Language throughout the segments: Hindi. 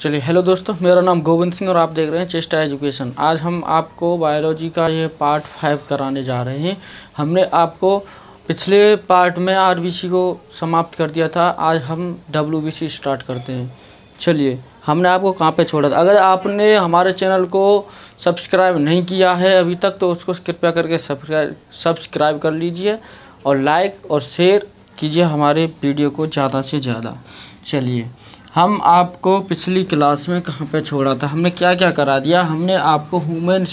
चलिए, हेलो दोस्तों, मेरा नाम गोविंद सिंह और आप देख रहे हैं चेष्टा एजुकेशन। आज हम आपको बायोलॉजी का ये पार्ट 5 कराने जा रहे हैं। हमने आपको पिछले पार्ट में आरबीसी को समाप्त कर दिया था। आज हम डब्ल्यूबीसी स्टार्ट करते हैं। चलिए, हमने आपको कहाँ पे छोड़ा था। अगर आपने हमारे चैनल को सब्सक्राइब नहीं किया है अभी तक तो उसको कृपया करके सब्सक्राइब कर लीजिए और लाइक और शेयर कीजिए हमारे वीडियो को ज़्यादा से ज़्यादा। चलिए, हम आपको पिछली क्लास में कहाँ पे छोड़ा था, हमने क्या क्या करा दिया। हमने आपको ह्यूमन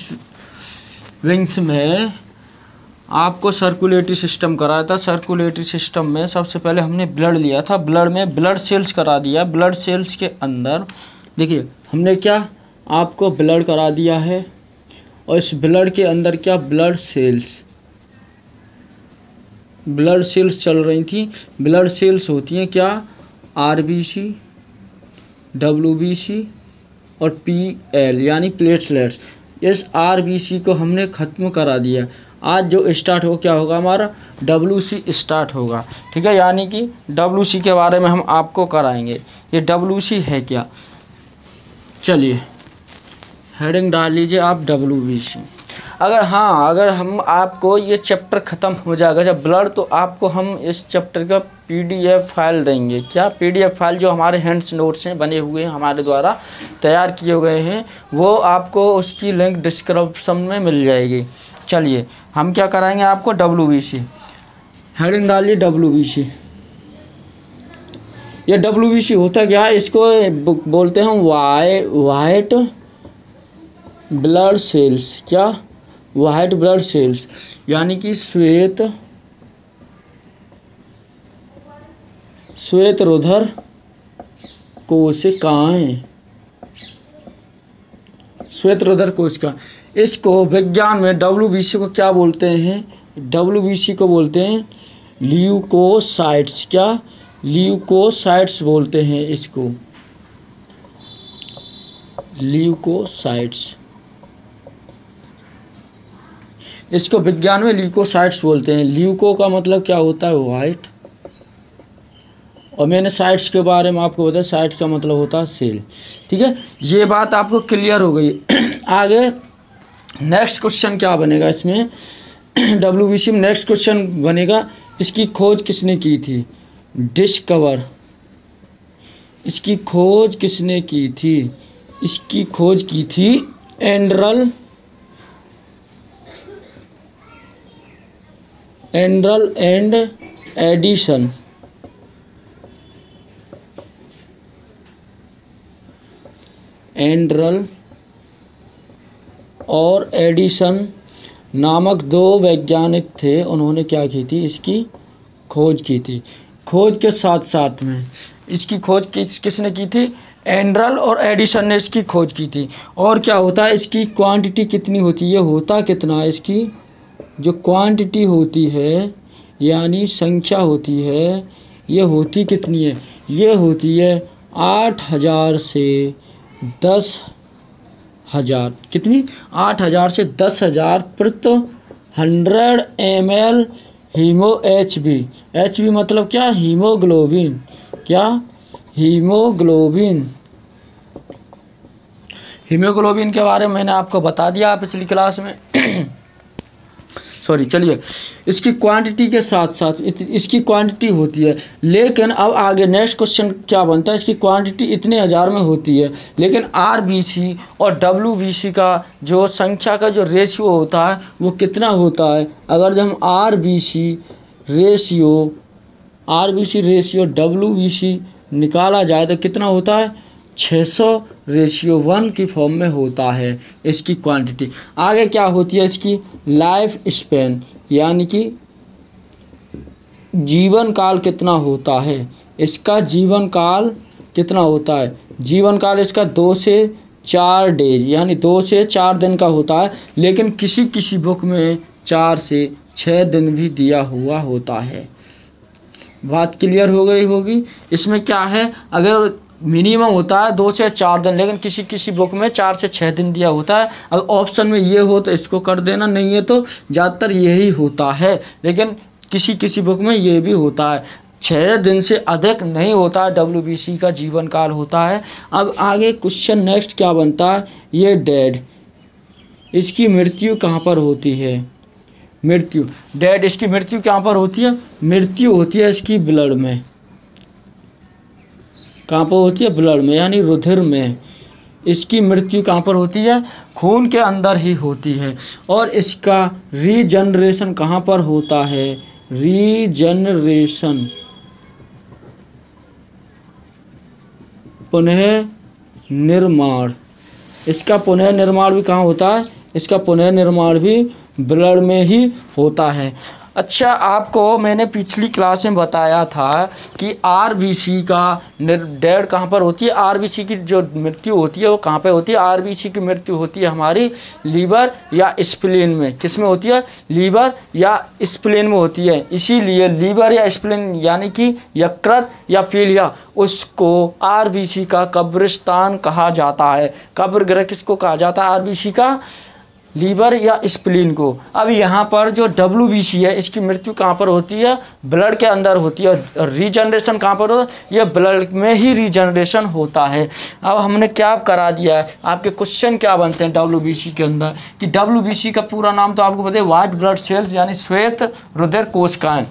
विंग्स में आपको सर्कुलेटरी सिस्टम कराया था। सर्कुलेटरी सिस्टम में सबसे पहले हमने ब्लड लिया था। ब्लड में ब्लड सेल्स करा दिया। ब्लड सेल्स के अंदर देखिए हमने क्या आपको ब्लड करा दिया है और इस ब्लड के अंदर क्या ब्लड सेल्स चल रही थी। ब्लड सेल्स होती हैं क्या, आरबीसी, डब्ल्यूबीसी और पीएल यानी प्लेटलेट्स। इस आरबीसी को हमने ख़त्म करा दिया। आज जो स्टार्ट हो क्या होगा, हमारा डब्ल्यूसी स्टार्ट होगा। ठीक है, यानी कि डब्ल्यूसी के बारे में हम आपको कराएंगे। ये डब्ल्यूसी है क्या, चलिए हेडिंग डाल लीजिए आप डब्ल्यूबीसी। अगर हम आपको ये चैप्टर ख़त्म हो जाएगा जब ब्लड, तो आपको हम इस चैप्टर का पीडीएफ फाइल देंगे। क्या पीडीएफ फाइल जो हमारे हैंड्स नोट्स हैं बने हुए हैं, हमारे द्वारा तैयार किए गए हैं, वो आपको उसकी लिंक डिस्क्रिप्शन में मिल जाएगी। चलिए, हम क्या कराएंगे आपको डब्ल्यूबीसी। हेडिंग डालिए डब्ल्यूबीसी। ये डब्ल्यूबीसी होता क्या है, इसको बोलते हैं वाइट ब्लड सेल्स। क्या, वाइट ब्लड सेल्स यानी कि श्वेत रुधिर कोशिकाएं। श्वेत रुधिर कोशिका, इसको विज्ञान में डब्ल्यूबीसी को क्या बोलते हैं, डब्ल्यूबीसी को बोलते हैं ल्यूकोसाइट्स। क्या, ल्यूकोसाइट्स बोलते हैं इसको, ल्यूकोसाइट्स। इसको विज्ञान में ल्यूकोसाइट्स बोलते हैं। ल्यूको का मतलब क्या होता है, वाइट, और मैंने साइट्स के बारे में आपको बताया, साइट का मतलब होता है सेल। ठीक है, ये बात आपको क्लियर हो गई। आगे नेक्स्ट क्वेश्चन क्या बनेगा इसमें, डब्ल्यूबीसी में नेक्स्ट क्वेश्चन बनेगा, इसकी खोज किसने की थी, डिस्कवर। इसकी खोज किसने की थी, इसकी खोज की थी एंड्रल एंड एडिसन। एंड्रल और एडिसन नामक दो वैज्ञानिक थे, उन्होंने क्या की थी, इसकी खोज की थी। खोज के साथ साथ में इसकी खोज किसने की थी, एंड्रल और एडिसन ने इसकी खोज की थी। और क्या होता है, इसकी क्वांटिटी कितनी होती है, होता कितना है, इसकी जो क्वांटिटी होती है यानी संख्या होती है, ये होती कितनी है, ये होती है 8000 से 10,000। कितनी, 8000 से 10,000 प्रति 100 ml HbA। Hb मतलब क्या, हीमोग्लोबिन। क्या, हीमोग्लोबिन। हीमोग्लोबिन के बारे में मैंने आपको बता दिया पिछली क्लास में। सॉरी, चलिए, इसकी क्वांटिटी के साथ साथ इसकी क्वांटिटी होती है, लेकिन अब आगे नेक्स्ट क्वेश्चन क्या बनता है, इसकी क्वांटिटी इतने हज़ार में होती है, लेकिन आरबीसी और डब्ल्यूबीसी का जो संख्या का जो रेशियो होता है वो कितना होता है। अगर जब हम आरबीसी रेशियो डब्ल्यूबीसी निकाला जाए तो कितना होता है, 600:1 की फॉर्म में होता है इसकी क्वांटिटी। आगे क्या होती है, इसकी लाइफ स्पेन यानी कि जीवन काल कितना होता है, इसका जीवन काल कितना होता है। जीवन काल इसका 2 से 4 डेज यानी 2 से 4 दिन का होता है, लेकिन किसी किसी बुक में 4 से 6 दिन भी दिया हुआ होता है। बात क्लियर हो गई होगी। इसमें क्या है, अगर मिनिमम होता है 2 से 4 दिन, लेकिन किसी किसी बुक में 4 से 6 दिन दिया होता है। अगर ऑप्शन में ये हो तो इसको कर देना, नहीं है तो ज़्यादातर यही होता है, लेकिन किसी किसी बुक में ये भी होता है। 6 दिन से अधिक नहीं होता WBC का जीवन काल होता है। अब आगे क्वेश्चन नेक्स्ट क्या बनता है, ये डेड, इसकी मृत्यु कहाँ पर होती है, मृत्यु डेड, इसकी मृत्यु कहाँ पर होती है, मृत्यु होती है इसकी ब्लड में, कहाँ पर होती है, ब्लड में यानी रुधिर में। इसकी मृत्यु कहाँ पर होती है, खून के अंदर ही होती है। और इसका रीजनरेशन कहाँ पर होता है, रीजनरेशन, पुनः निर्माण, इसका पुनः निर्माण भी कहाँ होता है, इसका पुनः निर्माण भी ब्लड में ही होता है। अच्छा, आपको मैंने पिछली क्लास में बताया था कि आरबीसी का डेड कहाँ पर होती है, आरबीसी की जो मृत्यु होती है वो कहाँ पे होती है, आरबीसी की मृत्यु होती है हमारी लीवर या स्प्लीन में। किस में होती है, लीवर या स्प्लीन में होती है। इसीलिए लीवर या स्प्लीन यानी कि यकृत या पीलिया, उसको आरबीसी का कब्रिस्तान कहा जाता है। कब्र गृह किसको कहा जाता है, आरबीसी का, लीवर या स्प्लीन को। अब यहाँ पर जो WBC है इसकी मृत्यु कहाँ पर होती है, ब्लड के अंदर होती है। और रीजनरेशन कहाँ पर होता है, यह ब्लड में ही रीजनरेशन होता है। अब हमने क्या करा दिया है, आपके क्वेश्चन क्या बनते हैं WBC के अंदर, कि WBC का पूरा नाम तो आपको पता है, वाइट ब्लड सेल्स यानी श्वेत रुधिर कोशिकाएं।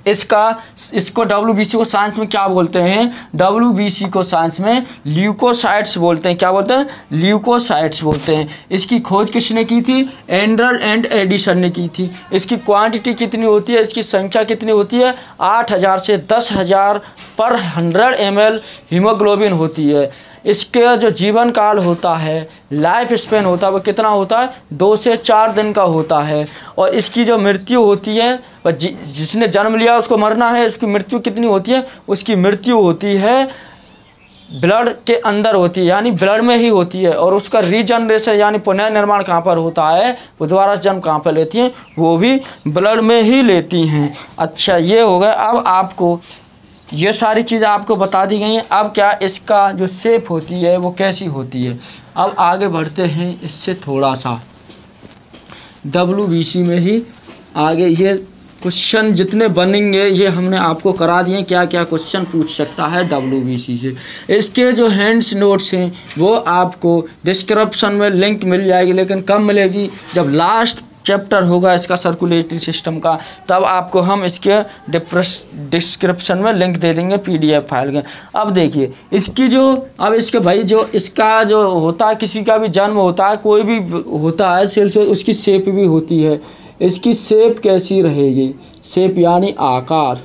इसको WBC को साइंस में क्या बोलते हैं, WBC को साइंस में ल्यूकोसाइट्स बोलते हैं। क्या बोलते हैं, ल्यूकोसाइट्स बोलते हैं। इसकी खोज किसने की थी, एंड्रल एंड एडिसन ने की थी। इसकी क्वांटिटी कितनी होती है, इसकी संख्या कितनी होती है, 8000 से 10,000 पर 100 ml हीमोग्लोबिन होती है। इसके जो जीवन काल होता है, लाइफ स्पेन होता है, वो कितना होता है, 2 से 4 दिन का होता है। और इसकी जो मृत्यु होती है, जिसने जन्म लिया उसको मरना है, इसकी मृत्यु कितनी होती है, उसकी मृत्यु होती है ब्लड के अंदर होती है, यानी ब्लड में ही होती है। और उसका रीजनरेशन यानी पुनः निर्माण कहाँ पर होता है, वो दोबारा जन्म कहाँ पर लेती हैं, वो भी ब्लड में ही लेती हैं। अच्छा, ये हो गया। अब आपको ये सारी चीज़ें आपको बता दी गई हैं। अब क्या इसका जो शेप होती है वो कैसी होती है। अब आगे बढ़ते हैं इससे थोड़ा सा WBC में ही आगे। ये क्वेश्चन जितने बनेंगे ये हमने आपको करा दिए, क्या क्या क्वेश्चन पूछ सकता है WBC से। इसके जो हैंड्स नोट्स हैं वो आपको डिस्क्रिप्शन में लिंक मिल जाएगी, लेकिन कब मिलेगी, जब लास्ट चैप्टर होगा इसका सर्कुलेटरी सिस्टम का, तब आपको हम इसके डिस्क्रिप्शन में लिंक दे देंगे PDF फाइल के। अब देखिए इसकी जो, अब इसके भाई जो इसका जो होता है, किसी का भी जन्म होता है, कोई भी होता है सेल से, उसकी शेप भी होती है। इसकी शेप कैसी रहेगी, शेप यानी आकार,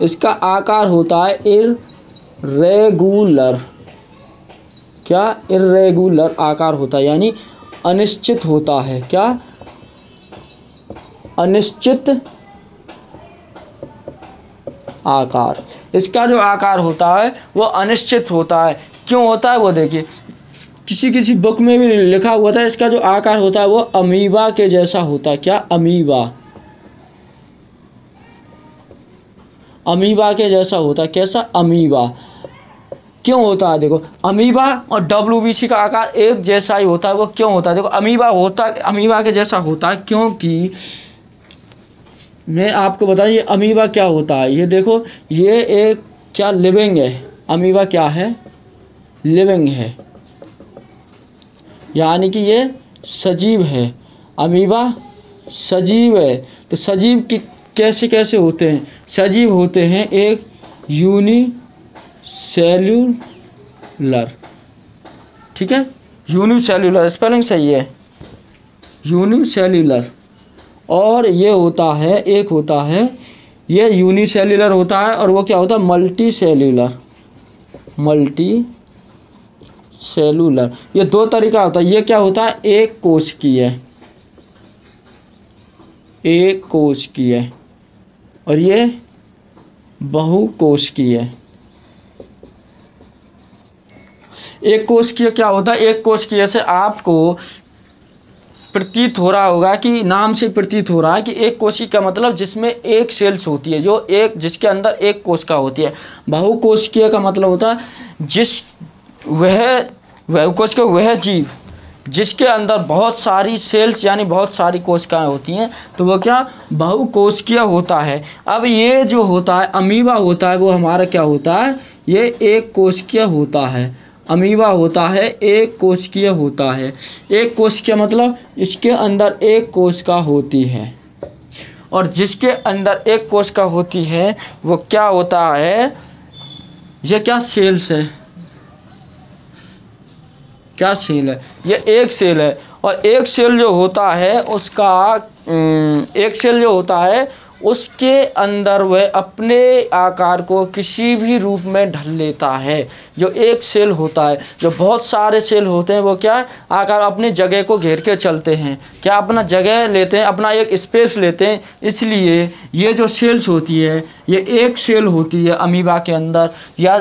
इसका आकार होता है इर्रेगुलर। क्या, इर्रेगुलर आकार होता है, यानी अनिश्चित होता है। क्या, अनिश्चित आकार। इसका जो आकार होता है वो अनिश्चित होता है। क्यों होता है वो देखिए, किसी किसी बुक में भी लिखा हुआ था इसका जो आकार होता है वो अमीबा के जैसा होता है। क्या, अमीबा, अमीबा के जैसा होता है। कैसा, अमीबा। क्यों होता है, देखो अमीबा और WBC का आकार एक जैसा ही होता है। वो क्यों होता है, देखो अमीबा के जैसा होता है क्योंकि मैं आपको बता, ये अमीबा क्या होता है, ये देखो ये एक क्या लिविंग है। अमीबा क्या है, लिविंग है, यानी कि ये सजीव है। अमीबा सजीव है। तो सजीव की कैसे कैसे होते हैं, सजीव होते हैं एक यूनिसेल्यूलर, ठीक है, यूनिसेल्यूलर, स्पेलिंग सही है, यूनिसेल्यूलर। और ये होता है, एक होता है ये यूनिसेल्यूलर होता है, और वो क्या होता है, मल्टी सेल्यूलर। मल्टी सेलुलर, ये दो तरीका होता है। ये क्या होता है, एक कोशिकीय, एक कोशिकीय, और ये बहुकोशिकीय। एक कोशिकीय क्या होता है, एक कोशिकीय से आपको प्रतीत हो रहा होगा कि नाम से प्रतीत हो रहा है कि एक कोशिका का मतलब जिसमें एक सेल्स होती है, जो एक जिसके अंदर एक कोशिका होती है। बहुकोशिकीय का मतलब होता है जिस वह कोशिका वह जीव जिसके अंदर बहुत सारी सेल्स यानी बहुत सारी कोशिकाएं होती हैं, तो वो क्या बहुकोशिकीय होता है। अब ये जो होता है अमीबा होता है, वो हमारा क्या होता है, ये एक कोशिकीय होता है। अमीबा होता है एक कोशिकीय होता है। एक कोशिकीय मतलब इसके अंदर एक कोशिका होती है, और जिसके अंदर एक कोशिका होती है वो क्या होता है, ये क्या सेल्स है, क्या सेल है, ये एक सेल है। और एक सेल जो होता है उसका एक सेल जो होता है उसके अंदर वह अपने आकार को किसी भी रूप में ढल लेता है। जो एक सेल होता है, जो बहुत सारे सेल होते हैं वो क्या आकार अपनी जगह को घेर के चलते हैं, क्या अपना जगह लेते हैं, अपना एक स्पेस लेते हैं। इसलिए ये जो सेल्स होती है ये एक सेल होती है अमीबा के अंदर या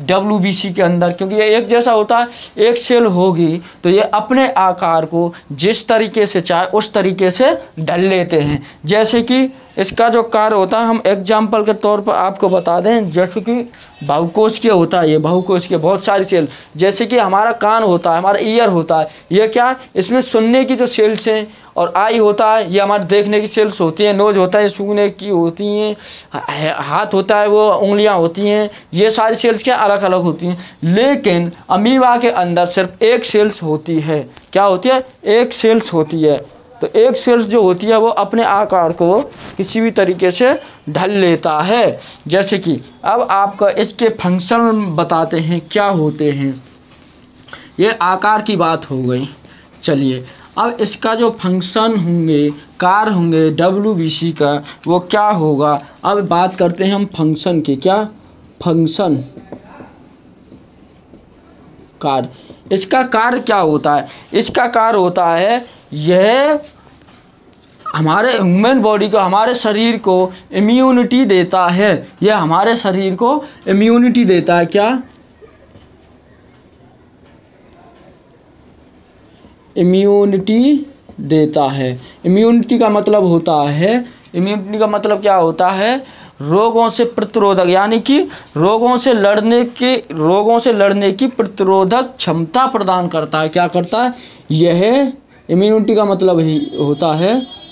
WBC के अंदर, क्योंकि ये एक जैसा होता है। एक सेल होगी तो ये अपने आकार को जिस तरीके से चाहे उस तरीके से ढल लेते हैं। जैसे कि इसका जो कार्य होता है, हम एग्जाम्पल के तौर पर आपको बता दें, जैसे कि बहुकोशिकीय होता है। ये बहुकोशिकीय बहुत सारी सेल, जैसे कि हमारा कान होता है, हमारा ईयर होता है, ये क्या इसमें सुनने की जो सेल्स हैं, और आई होता है ये हमारे देखने की सेल्स होती हैं, नोज होता है ये सूंघने की होती हैं, हाथ होता है वो उंगलियां होती हैं। ये सारी सेल्स क्या अलग अलग होती हैं, लेकिन अमीबा के अंदर सिर्फ एक सेल्स होती है। क्या होती है, एक सेल्स होती है। तो एक सेल्स जो होती है वो अपने आकार को किसी भी तरीके से ढल लेता है। जैसे कि अब आपको इसके फंक्शन बताते हैं क्या होते हैं। ये आकार की बात हो गई। चलिए अब इसका जो फंक्शन होंगे, कार्य होंगे WBC का, वो क्या होगा। अब बात करते हैं हम फंक्शन की। क्या फंक्शन, कार्य। इसका कार्य क्या होता है, इसका कार्य होता है यह हमारे ह्यूमन बॉडी को, हमारे शरीर को इम्यूनिटी देता है। यह हमारे शरीर को इम्यूनिटी देता है। क्या, इम्यूनिटी देता है। इम्यूनिटी का मतलब होता है, इम्यूनिटी का मतलब क्या होता है, रोगों से प्रतिरोधक, यानी कि रोगों से लड़ने की प्रतिरोधक क्षमता प्रदान करता है। क्या करता है, यह इम्यूनिटी का मतलब ही होता है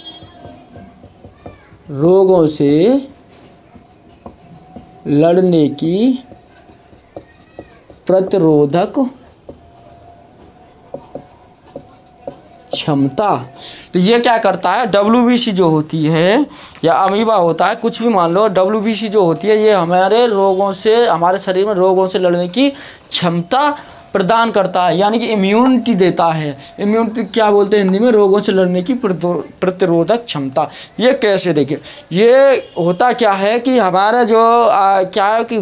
रोगों से लड़ने की प्रतिरोधक क्षमता। तो ये क्या करता है, WBC जो होती है या अमीबा होता है, कुछ भी मान लो, WBC जो होती है ये हमारे रोगों से, हमारे शरीर में रोगों से लड़ने की क्षमता प्रदान करता है, यानी कि इम्यूनिटी देता है। इम्यूनिटी क्या बोलते हैं हिंदी में, रोगों से लड़ने की प्रतिरोधक क्षमता। ये कैसे, देखिए ये होता क्या है कि हमारा जो क्या है कि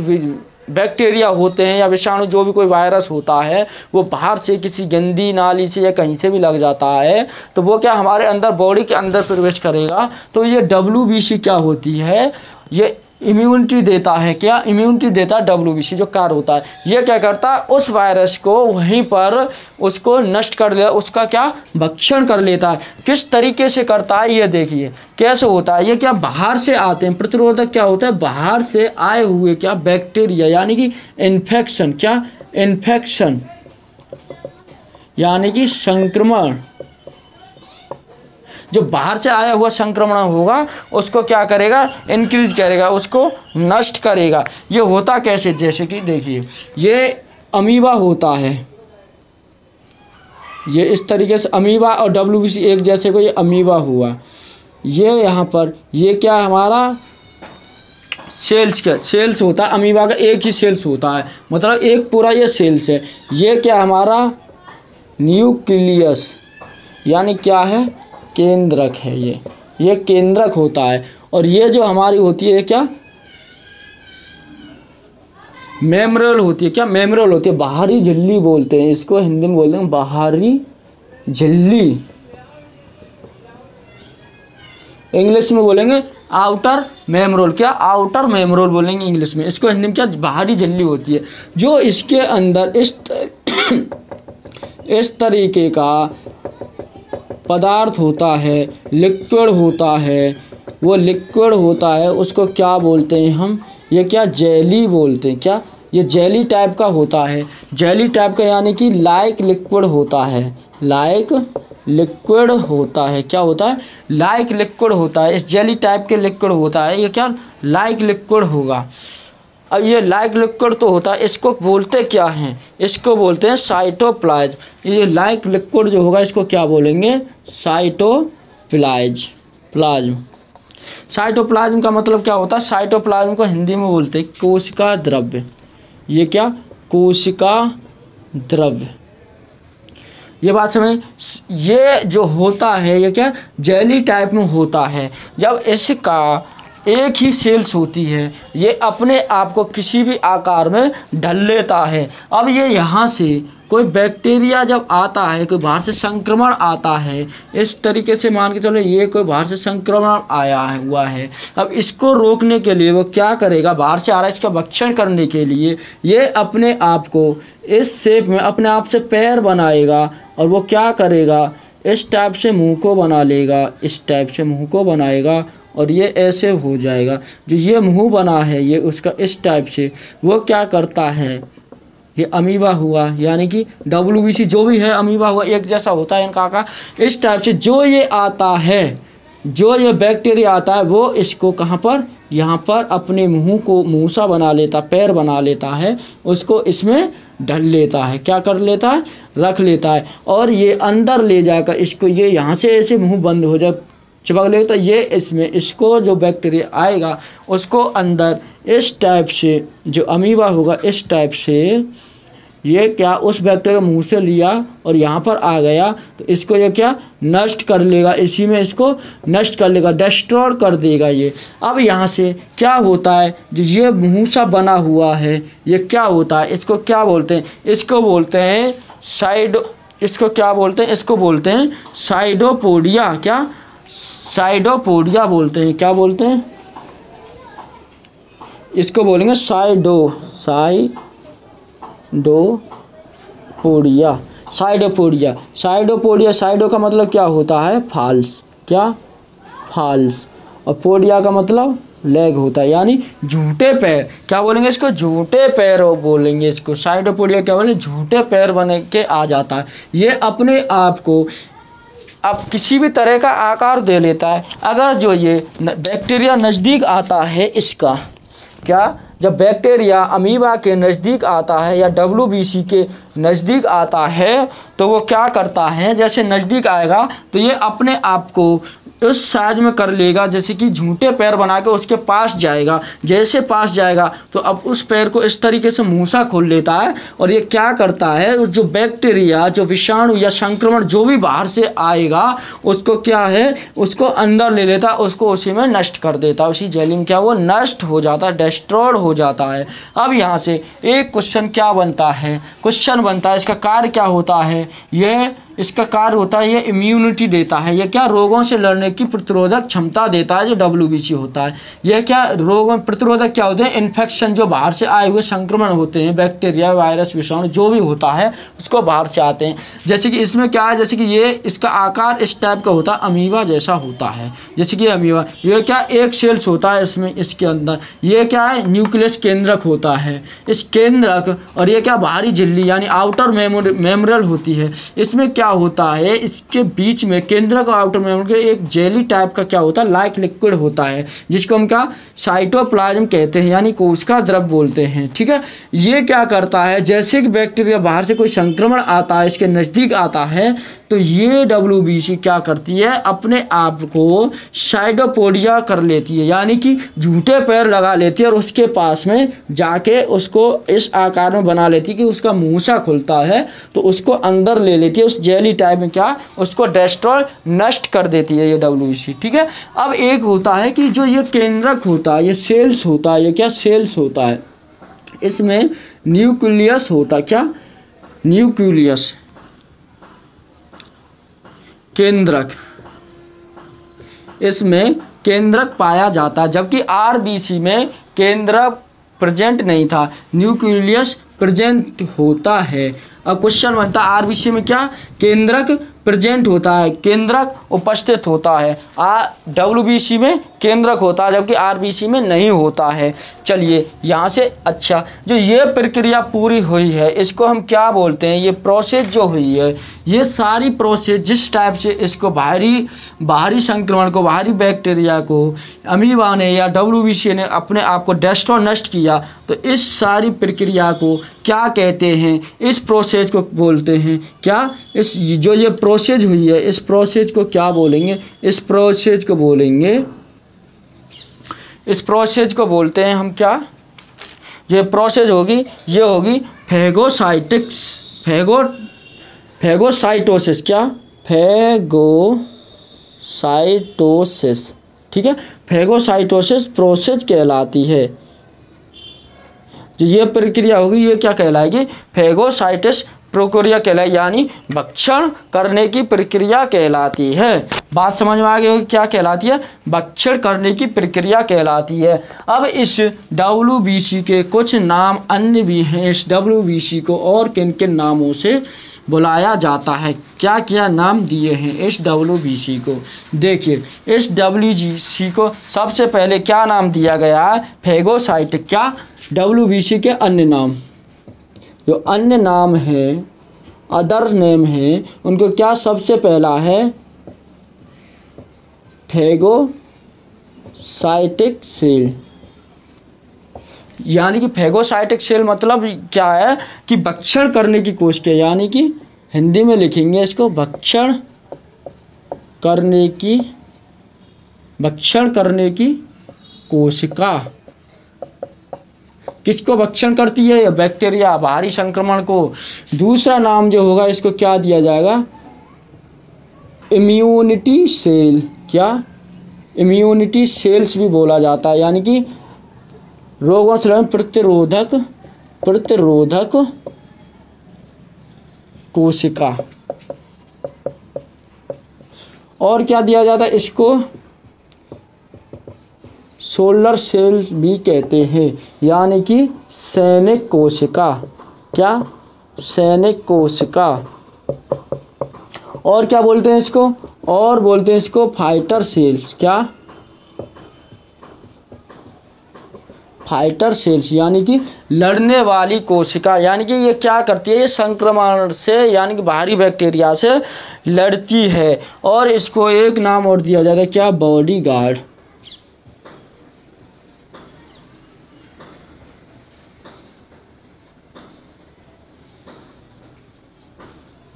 बैक्टीरिया होते हैं या विषाणु, जो भी कोई वायरस होता है, वो बाहर से किसी गंदी नाली से या कहीं से भी लग जाता है, तो वो क्या हमारे अंदर, बॉडी के अंदर प्रवेश करेगा। तो ये WBC क्या होती है, ये इम्यूनिटी देता है। क्या इम्यूनिटी देता है WBC जो कार्य होता है। ये क्या करता है, उस वायरस को वहीं पर उसको नष्ट कर ले, उसका क्या भक्षण कर लेता है। किस तरीके से करता है ये देखिए कैसे होता है। ये क्या बाहर से आते हैं, प्रतिरोधक क्या होता है, बाहर से आए हुए क्या बैक्टीरिया, यानी कि इन्फेक्शन, क्या इन्फेक्शन यानी कि संक्रमण, जो बाहर से आया हुआ संक्रमण होगा उसको क्या करेगा, इंक्रीज करेगा, उसको नष्ट करेगा। ये होता कैसे, जैसे कि देखिए ये अमीबा होता है, ये इस तरीके से अमीबा और WBC एक जैसे को, ये अमीबा हुआ। ये यहाँ पर ये क्या हमारा सेल्स, क्या सेल्स होता है, अमीबा का एक ही सेल्स होता है, मतलब एक पूरा ये सेल्स है। ये क्या हमारा न्यूक्लियस, यानी क्या है, केंद्रक है। ये केंद्रक होता है। और ये जो हमारी होती है क्या, मेम्ब्रेन होती है। क्या मेम्ब्रेन होती है, बाहरी झिल्ली बोलते हैं इसको, हिंदी में बोलते हैं बाहरी झिल्ली, इंग्लिश में बोलेंगे आउटर मेम्ब्रेन। क्या आउटर मेम्ब्रेन बोलेंगे इंग्लिश में, इसको हिंदी में क्या बाहरी झिल्ली होती है। जो इसके अंदर इस तरीके का पदार्थ होता है, लिक्विड होता है, वो लिक्विड होता है, उसको क्या बोलते हैं हम, ये क्या जेली बोलते हैं। क्या ये जेली टाइप का होता है। जेली टाइप का यानी कि लाइक लिक्विड होता है, लाइक लिक्विड होता है। क्या होता है? लाइक लिक्विड होता है। इस जेली टाइप के लिक्विड होता है, ये क्या लाइक लिक्विड होगा। अब ये लाइक लिक्विड तो होता है, इसको बोलते क्या हैं? इसको बोलते हैं साइटोप्लाज्म। ये लाइक लिक्विड जो होगा इसको क्या बोलेंगे? साइटोप्लाज्म। साइटोप्लाज्म का मतलब क्या होता है? साइटोप्लाज्म को हिंदी में बोलते हैं कोशिका द्रव्य। ये क्या? कोशिका द्रव्य। ये बात समझ। ये जो होता है ये क्या जेली टाइप में होता है। जब इसका एक ही सेल्स होती है, ये अपने आप को किसी भी आकार में ढल लेता है। अब ये यहाँ से कोई बैक्टीरिया जब आता है, कोई बाहर से संक्रमण आता है, इस तरीके से मान के चलो ये कोई बाहर से संक्रमण आया है हुआ है। अब इसको रोकने के लिए वो क्या करेगा? बाहर से आ रहा है, इसका भक्षण करने के लिए ये अपने आप को इस शेप में अपने आप से पैर बनाएगा और वो क्या करेगा? इस टाइप से मुंह को बना लेगा, इस टाइप से मुंह को बनाएगा और ये ऐसे हो जाएगा। जो ये मुंह बना है ये उसका इस टाइप से, वो क्या करता है? ये अमीबा हुआ, यानी कि WBC जो भी है अमीबा हुआ, एक जैसा होता है इनका आकार। इस टाइप से जो ये आता है, जो ये बैक्टीरिया आता है, वो इसको कहाँ पर? यहाँ पर अपने मुंह सा बना लेता, पैर बना लेता है, उसको इसमें ढल लेता है। क्या कर लेता है? रख लेता है और ये अंदर ले जाकर इसको, ये यहाँ से ऐसे मुंह बंद हो जाए, चिपक ले, तो ये इसमें इसको जो बैक्टीरिया आएगा उसको अंदर इस टाइप से, जो अमीबा होगा इस टाइप से, ये क्या उस बैक्टीरिया मुंह से लिया और यहाँ पर आ गया, तो इसको ये क्या नष्ट कर लेगा, इसी में इसको नष्ट कर लेगा, डिस्ट्रॉय कर देगा ये। अब यहाँ से क्या होता है? जो ये मुंह सा बना हुआ है ये क्या होता है? इसको क्या बोलते हैं? इसको बोलते हैं इसको क्या बोलते हैं? इसको बोलते हैं साइडोपोडिया। क्या? साइडोपोडिया बोलते हैं। क्या बोलते हैं? इसको बोलेंगे साइडोपोडिया। साइडो का मतलब क्या होता है? फाल्स। क्या? फाल्स। और पोडिया का मतलब लेग होता है, यानी झूठे पैर। क्या बोलेंगे इसको? झूठे पैर बोलेंगे इसको। साइडोपोडिया क्या बोलेंगे? झूठे पैर बन के आ जाता है। ये अपने आप को अब किसी भी तरह का आकार दे लेता है। अगर जो ये बैक्टीरिया नज़दीक आता है, इसका क्या, जब बैक्टीरिया अमीबा के नज़दीक आता है या WBC के नज़दीक आता है, तो वो क्या करता है? जैसे नज़दीक आएगा तो ये अपने आप को उस साइज में कर लेगा, जैसे कि झूठे पैर बना के उसके पास जाएगा। जैसे पास जाएगा तो अब उस पैर को इस तरीके से मुंह सा खोल लेता है और ये क्या करता है? जो बैक्टीरिया, जो विषाणु या संक्रमण जो भी बाहर से आएगा उसको क्या है? उसको अंदर ले लेता है, उसको उसी में नष्ट कर देता है। उसी जेली में क्या वो नष्ट हो जाता है, डिस्ट्रॉयड हो जाता है। अब यहाँ से एक क्वेश्चन क्या बनता है? क्वेश्चन बनता है इसका कार्य क्या होता है? ये इसका कार्य होता है ये इम्यूनिटी देता है। ये क्या? रोगों से लड़ने की प्रतिरोधक क्षमता देता है, जो WBC होता है। ये क्या? रोगों प्रतिरोधक क्या होते हैं? इन्फेक्शन, जो बाहर से आए हुए संक्रमण होते हैं, बैक्टीरिया, वायरस, विषाणु जो भी होता है उसको बाहर से आते हैं। जैसे कि इसमें क्या है? जैसे कि ये इसका आकार इस टाइप का होता है, अमीबा जैसा होता है। जैसे कि अमीबा, ये क्या एक सेल्स होता है इसमें, इसके अंदर ये क्या है? न्यूक्लियस केंद्रक होता है। इस केंद्रक और ये क्या? बाहरी झिल्ली यानी आउटर मेमोरल होती है। इसमें क्या होता है? इसके बीच में केंद्रक और आउटर मेमोरल के एक जेली टाइप का क्या होता है? लाइक लिक्विड होता है, जिसको हम क्या साइटोप्लाज्म कहते हैं, यानी कोशिका द्रव्य बोलते हैं। ठीक है। ये क्या करता है? जैसे कि बैक्टीरिया बाहर से कोई संक्रमण आता है, इसके नज़दीक आता है, तो ये WBC क्या करती है? अपने आप को साइडोपोडिया कर लेती है, यानी कि झूठे पैर लगा लेती है और उसके पास में जाके उसको इस आकार में बना लेती है कि उसका मुंह सा खुलता है, तो उसको अंदर ले लेती है उस जेली टाइप में, क्या उसको डिस्ट्रॉय नष्ट कर देती है ये WBC। ठीक है। अब एक होता है कि जो ये केंद्रक होता है, ये सेल्स होता है, ये क्या सेल्स होता है, इसमें न्यूक्लियस होता है। क्या? न्यूक्लियस, केंद्रक, इसमें केंद्रक पाया जाता है, जबकि RBC में केंद्रक प्रेजेंट नहीं था, न्यूक्लियस प्रेजेंट होता है। अब क्वेश्चन बनता है आरबीसी में क्या केंद्रक प्रेजेंट होता है, केंद्रक उपस्थित होता है। डब्ल्यूबीसी में केंद्रक होता है जबकि आरबीसी में नहीं होता है। चलिए यहाँ से अच्छा, जो ये प्रक्रिया पूरी हुई है इसको हम क्या बोलते हैं, ये प्रोसेस जो हुई है, ये सारी प्रोसेस जिस टाइप से इसको बाहरी संक्रमण को, बाहरी बैक्टीरिया को अमीबा ने या डब्ल्यूबीसी ने अपने आप को डेस्ट्रॉय नष्ट किया, तो इस सारी प्रक्रिया को क्या कहते हैं, इस प्रोसेस को बोलते हैं क्या, इस जो ये प्रोसेस हुई है इस प्रोसेस को क्या बोलेंगे, इस प्रोसेस को बोलते हैं हम क्या, ये प्रोसेस होगी, ये होगी फैगोसाइटोसिस, क्या फैगोसाइटोसिस, ठीक है, फैगोसाइटोसिस प्रोसेस कहलाती है। जो ये प्रक्रिया होगी ये क्या कहलाएगी, फैगोसाइटिस प्रक्रिया कहलाई, यानी भक्षण करने की प्रक्रिया कहलाती है। बात समझ में आ गई होगी क्या कहलाती है, भक्षण करने की प्रक्रिया कहलाती है। अब इस डब्ल्यूबीसी के कुछ नाम अन्य भी हैं। इस डब्ल्यूबीसी को और किन किन नामों से बुलाया जाता है, क्या क्या नाम दिए हैं इस डब्ल्यूबीसी को। देखिए इस डब्ल्यूबीसी को सबसे पहले क्या नाम दिया गया है, फैगोसाइट। क्या डब्ल्यूबीसी के अन्य नाम, जो अन्य नाम है, अदर नेम है, उनको क्या सबसे पहला है, फैगोसाइटिक सेल। यानी कि फैगोसाइटिक सेल मतलब क्या है कि भक्षण करने की कोशिश है, यानी कि हिंदी में लिखेंगे इसको भक्षण करने की कोशिका। किसको भक्षण करती है, ये बैक्टीरिया, बाहरी संक्रमण को। दूसरा नाम जो होगा इसको क्या दिया जाएगा, इम्यूनिटी सेल। क्या इम्यूनिटी सेल्स भी बोला जाता है, यानी कि रोगों से प्रतिरोधक कोशिका। और क्या दिया जाता है इसको, सोलर सेल्स भी कहते हैं, यानी कि सैनिक कोशिका। क्या सैनिक कोशिका। और क्या बोलते हैं इसको, और बोलते हैं इसको फाइटर सेल्स। क्या फाइटर सेल्स, यानी कि लड़ने वाली कोशिका। यानी कि ये क्या करती है, ये संक्रमण से यानी कि बाहरी बैक्टीरिया से लड़ती है। और इसको एक नाम और दिया जाएगा, क्या बॉडीगार्ड।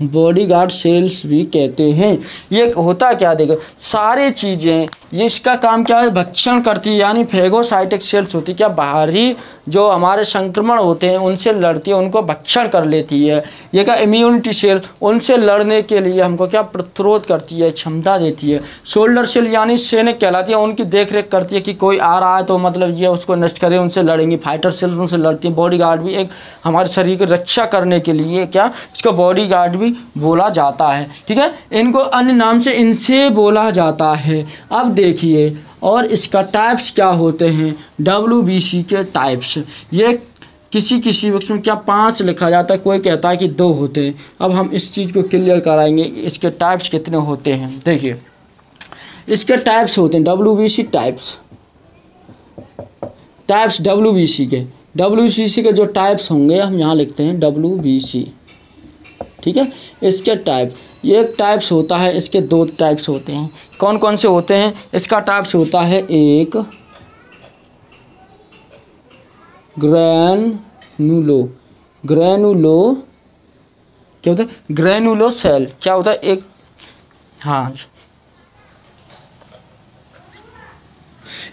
बॉडीगार्ड सेल्स भी कहते हैं। ये होता क्या, देखो सारी चीज़ें, ये इसका काम क्या है, भक्षण करती है, यानी फैगोसाइटिक सेल्स होती है, क्या बाहरी जो हमारे संक्रमण होते हैं उनसे लड़ती है, उनको भक्षण कर लेती है। ये क्या इम्यूनिटी सेल, उनसे लड़ने के लिए हमको क्या प्रतिरोध करती है, क्षमता देती है। सोल्डर सेल यानी सैनिक कहलाती है, उनकी देख रेख करती है कि कोई आ रहा है तो मतलब ये उसको नष्ट करे, उनसे लड़ेंगी। फाइटर सेल्स उनसे लड़ती है। बॉडीगार्ड भी एक हमारे शरीर की रक्षा करने के लिए क्या इसको बॉडीगार्ड भी बोला जाता है, ठीक है। इनको अन्य नाम से इनसे बोला जाता है। अब देखिए और इसका टाइप्स क्या होते हैं, डब्ल्यूबीसी के टाइप्स। ये किसी बुक्स में क्या 5 लिखा जाता है, कोई कहता है कि 2 होते हैं। अब हम इस चीज़ को क्लियर कराएंगे इसके टाइप्स कितने होते हैं। देखिए इसके टाइप्स होते हैं, डब्ल्यूबीसी टाइप्स डब्ल्यूबीसी के जो टाइप्स होंगे हम यहाँ लिखते हैं डब्ल्यूबीसी, ठीक है। इसके टाइप, ये एक टाइप्स होता है, इसके 2 टाइप्स होते हैं। कौन कौन से होते हैं, इसका टाइप्स होता है एक ग्रैनुलो क्या होता है, ग्रैनुलो सेल। क्या होता है एक, हाँ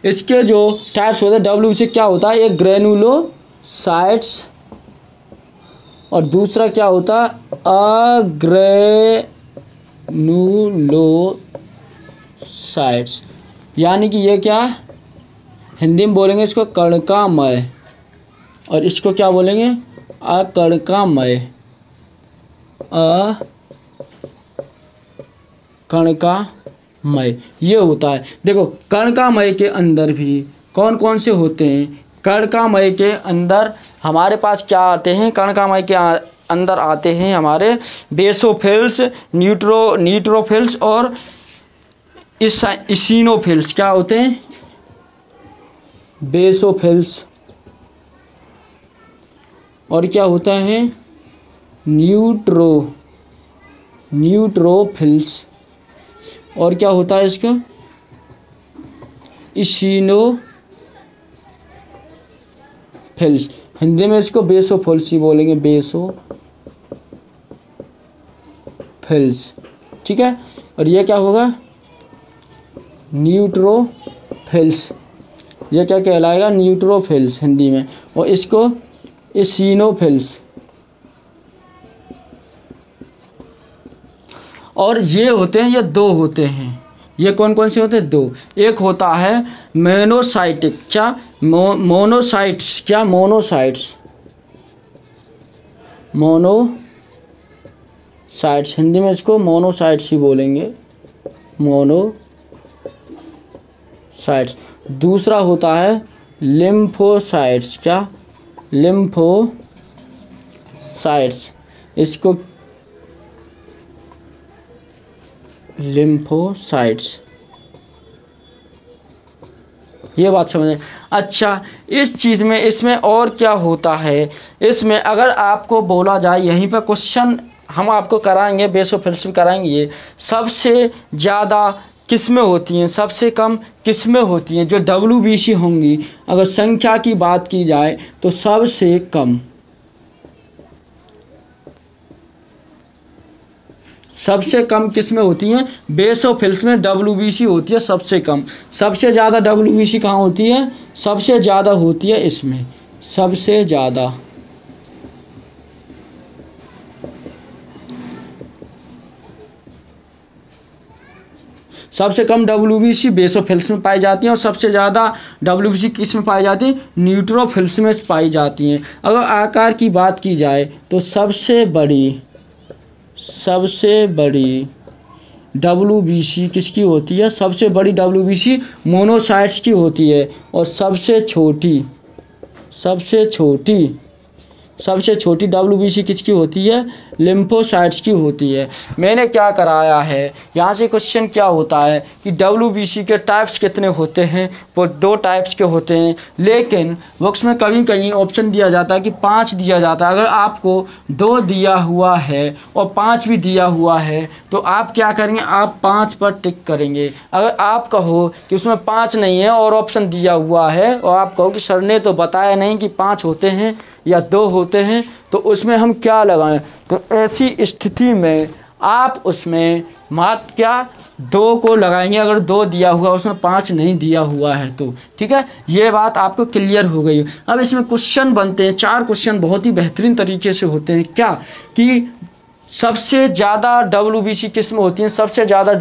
इसके जो टाइप्स होते हैं डब्ल्यू से क्या होता है, एक ग्रैनुलोसाइट्स और दूसरा क्या होता है अग्रैनुलोसाइट्स। यानी कि ये क्या हिंदी में बोलेंगे इसको कणकामय, और इसको क्या बोलेंगे अकणकामय। कणकामय ये होता है। देखो कणकामय के अंदर भी कौन कौन से होते हैं, कणकामय के अंदर हमारे पास क्या आते हैं, कणकामय के अंदर आते हैं हमारे बेसोफिल्स, न्यूट्रोफिल्स और इसिनोफिल्स। क्या होते हैं? बेसोफिल्स और क्या होता है? न्यूट्रोफिल्स और क्या होता है इसका? इसिनोफिल्स। हिंदी में इसको बेसोफिल्स ही बोलेंगे, बेसोफिल्स। ठीक है। और ये क्या होगा? न्यूट्रोफिल्स। ये क्या कहलाएगा? न्यूट्रोफिल्स हिंदी में। और इसको इसिनोफिल्स। और ये होते हैं, ये दो होते हैं। ये कौन कौन से होते हैं? दो। एक होता है मोनोसाइटिक। क्या? मोनोसाइट्स। क्या? मोनोसाइट्स। मोनोसाइट्स हिंदी में इसको मोनोसाइट्स ही बोलेंगे, मोनोसाइट्स। दूसरा होता है लिम्फोसाइट्स। क्या? लिम्फोसाइट्स। इसको लिम्फोसाइट्स। ये बात समझ। अच्छा, इस चीज़ में इसमें और क्या होता है? इसमें अगर आपको बोला जाए, यहीं पर क्वेश्चन हम आपको कराएंगे, बेसोफिल्स में कराएंगे। ये सबसे ज़्यादा किस्में होती हैं, सबसे कम किस्में होती हैं जो WBC होंगी। अगर संख्या की बात की जाए तो सबसे कम किस्में होती हैं बेसोफिल्स में। WBC होती है सबसे कम। सबसे ज़्यादा WBC कहाँ होती है? सबसे ज़्यादा होती है इसमें, सबसे ज़्यादा। सबसे कम WBC बेसोफिल्स में पाई जाती हैं और सबसे ज़्यादा WBC किस में पाई जाती है? न्यूट्रोफिल्स में पाई जाती हैं। अगर आकार की बात की जाए तो सबसे बड़ी WBC किसकी होती है? सबसे बड़ी WBC मोनोसाइट्स की होती है। और सबसे छोटी WBC किसकी होती है? लिम्फोसाइट्स की होती है। मैंने क्या कराया है, यहाँ से क्वेश्चन क्या होता है कि WBC के टाइप्स कितने होते हैं? वो 2 टाइप्स के होते हैं, लेकिन बुक्स में कहीं कहीं ऑप्शन दिया जाता है कि 5 दिया जाता है। अगर आपको 2 दिया हुआ है और 5 भी दिया हुआ है तो आप क्या करेंगे? आप 5 पर टिक करेंगे। अगर आप कहो कि उसमें 5 नहीं है और ऑप्शन दिया हुआ है और आप कहो कि सर ने तो बताया नहीं कि 5 होते हैं या 2 होते हैं, तो उसमें हम क्या लगाएं? तो ऐसी स्थिति में आप उसमें मात्र क्या 2 को लगाएंगे। अगर 2 दिया हुआ उसमें 5 नहीं दिया हुआ है तो। ठीक है, ये बात आपको क्लियर हो गई। अब इसमें क्वेश्चन बनते हैं, 4 क्वेश्चन बहुत ही बेहतरीन तरीके से होते हैं। क्या कि सबसे ज़्यादा WBC किस्म होती हैं? सबसे ज़्यादा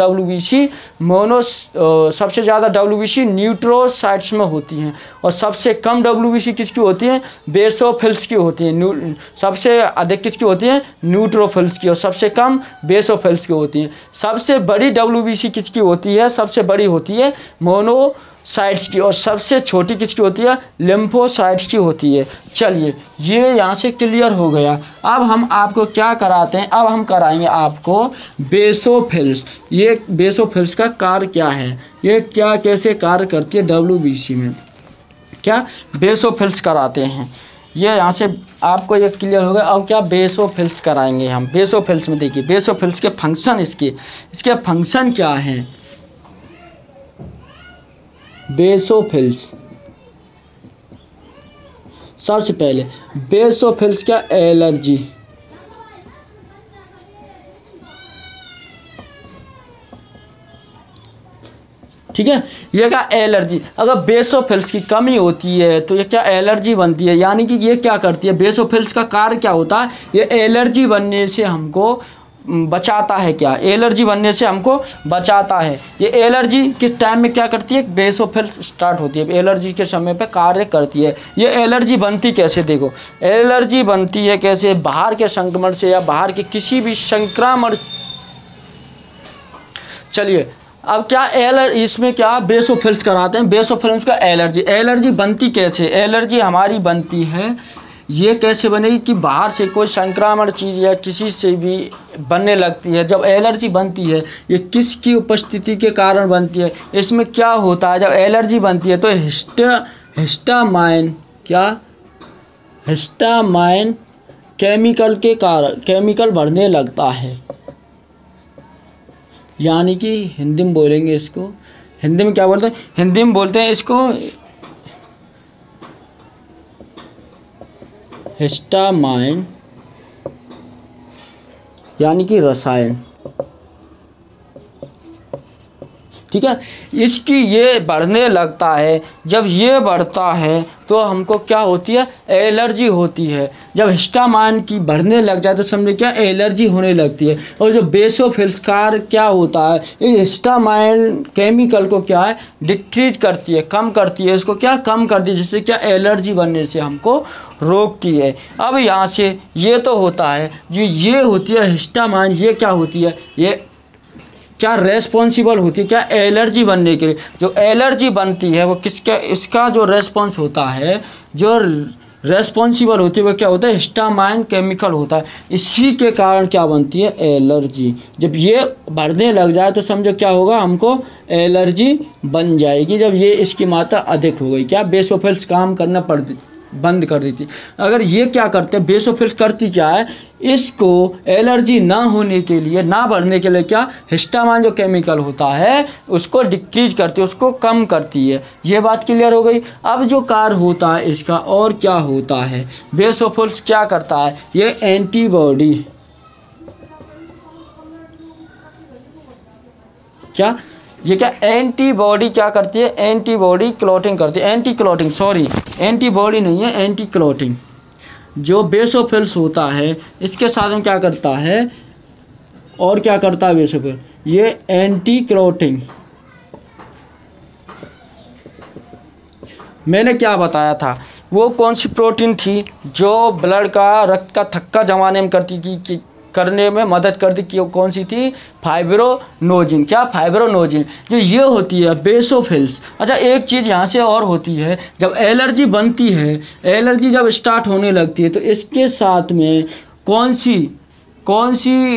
WBC न्यूट्रोसाइट्स में होती हैं। और सबसे कम WBC किसकी होती हैं? बेसोफिल्स की होती हैं। सबसे अधिक किसकी होती हैं? न्यूट्रोफिल्स की। और सबसे कम बेसोफिल्स की होती हैं। सबसे बड़ी WBC किसकी होती है? सबसे बड़ी होती है मोनोसाइट्स की। और सबसे छोटी किसकी होती है? लिम्फोसाइट्स की होती है। चलिए, ये यहाँ से क्लियर हो गया। अब हम आपको क्या कराते हैं? अब हम कराएंगे आपको बेसोफिल्स। ये बेसोफिल्स का कार्य क्या है, ये क्या कैसे कार्य करती है WBC में, क्या बेसोफिल्स कराते हैं। ये यहाँ से आपको ये क्लियर हो गया। अब क्या बेसोफिल्स कराएंगे हम। बेसोफिल्स में देखिए, बेसोफिल्स के फंक्शन इसके फंक्शन क्या हैं। बेसोफिल्स, सबसे पहले बेसोफिल्स क्या? एलर्जी। ठीक है, ये क्या? एलर्जी। अगर बेसोफिल्स की कमी होती है तो ये क्या? एलर्जी बनती है। यानी कि ये क्या करती है? बेसोफिल्स का कार्य क्या होता है? ये एलर्जी बनने से हमको बचाता है। क्या? एलर्जी बनने से हमको बचाता है। ये एलर्जी किस टाइम में क्या करती है? बेसोफिल्स स्टार्ट होती है, एलर्जी के समय पे कार्य करती है। ये एलर्जी बनती कैसे? देखो, एलर्जी बनती है कैसे? बाहर के संक्रमण से या बाहर के किसी भी संक्रमण। चलिए, अब क्या इसमें क्या बेसोफिल्स कराते हैं। बेसोफिल्स का एलर्जी बनती कैसे? एलर्जी हमारी बनती है, ये कैसे बनेगी कि बाहर से कोई संक्रामण चीज़ या किसी से भी बनने लगती है। जब एलर्जी बनती है ये किसकी उपस्थिति के कारण बनती है, इसमें क्या होता है जब एलर्जी बनती है तो हिस्टामाइन हिस्टामाइन केमिकल के कारण केमिकल बढ़ने लगता है। यानी कि हिंदी में बोलेंगे इसको, हिंदी में क्या बोलते हैं, हिंदी में बोलते हैं इसको हिस्टामाइन यानी कि रसायन। ठीक है, इसकी ये बढ़ने लगता है। जब ये बढ़ता है तो हमको क्या होती है, एलर्जी होती है। जब हिस्टामाइन की बढ़ने लग जाए तो समझे क्या, एलर्जी होने लगती है। और जो बेसोफिल्स कार क्या होता है, इस हिस्टामाइन केमिकल को क्या है, डिक्रीज करती है, कम करती है, इसको क्या कम करती है, जिससे क्या एलर्जी बनने से हमको रोकती है। अब यहाँ से ये तो होता है, जो ये होती है हिस्टामाइन, ये क्या होती है, ये क्या रेस्पॉन्सिबल होती है क्या एलर्जी बनने के लिए। जो एलर्जी बनती है वो किसका, इसका जो रेस्पॉन्स होता है, जो रेस्पॉन्सिबल होती है वो क्या होता है, हिस्टामाइन केमिकल होता है। इसी के कारण क्या बनती है, एलर्जी। जब ये बढ़ने लग जाए तो समझो क्या होगा, हमको एलर्जी बन जाएगी। जब ये इसकी मात्रा अधिक हो गई, क्या बेसोफिल्स काम करना बंद कर देती। अगर ये क्या करते हैं, बेसोफिल्स करती क्या है, इसको एलर्जी ना होने के लिए, ना बढ़ने के लिए क्या, हिस्टामाइन जो केमिकल होता है उसको डिक्रीज करती है, उसको कम करती है। ये बात क्लियर हो गई। अब जो कार्य होता है इसका और क्या होता है, बेसोफिल्स क्या करता है, ये एंटीबॉडी क्या, ये क्या एंटीबॉडी क्या करती है, एंटीबॉडी क्लॉटिंग करती है, एंटी क्लॉटिंग, सॉरी एंटीबॉडी नहीं है, एंटी क्लॉटिंग। जो बेसोफिल्स होता है इसके साथ में क्या करता है, और क्या करता है बेसोफिल, ये एंटी क्लॉटिंग। मैंने क्या बताया था, वो कौन सी प्रोटीन थी जो ब्लड का, रक्त का थक्का जमाने में करने में मदद करती, कि कौन सी थी, फाइब्रोनोजिन। क्या, फाइब्रोनोजिन, जो ये होती है बेसोफिल्स। अच्छा, एक चीज़ यहाँ से और होती है, जब एलर्जी बनती है, एलर्जी जब स्टार्ट होने लगती है तो इसके साथ में कौन सी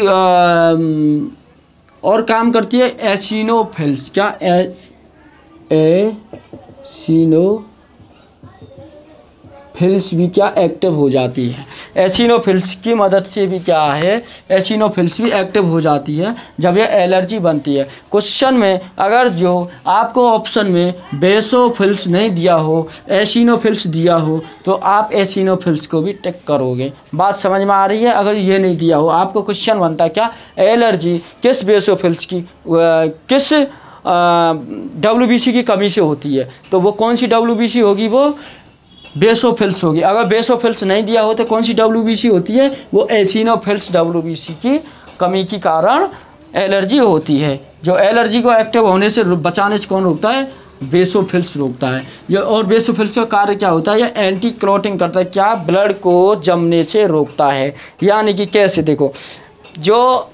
और काम करती है, एसिनोफिल्स। क्या, एसिनोफिल्स भी क्या एक्टिव हो जाती है। एसिनोफिल्स की मदद से भी क्या है, एसिनोफिल्स भी एक्टिव हो जाती है जब ये एलर्जी बनती है। क्वेश्चन में अगर जो आपको ऑप्शन में बेसोफिल्स नहीं दिया हो, एसिनोफिल्स दिया हो, तो आप एसिनोफिल्स को भी टिक करोगे। बात समझ में आ रही है। अगर ये नहीं दिया हो, आपको क्वेश्चन बनता है क्या, एलर्जी किस बेसोफिल्स की, किस WBC की कमी से होती है, तो वो कौन सी WBC होगी, वो बेसोफिल्स होगी। अगर बेसोफिल्स नहीं दिया हो तो कौन सी WBC होती है, वो एसिनोफिल्स WBC की कमी के कारण एलर्जी होती है। जो एलर्जी को एक्टिव होने से बचाने से कौन रोकता है, बेसोफिल्स रोकता है। ये और बेसोफिल्स का कार्य क्या होता है, ये एंटी क्लॉटिंग करता है। क्या, ब्लड को जमने से रोकता है। यानी कि कैसे, देखो, जो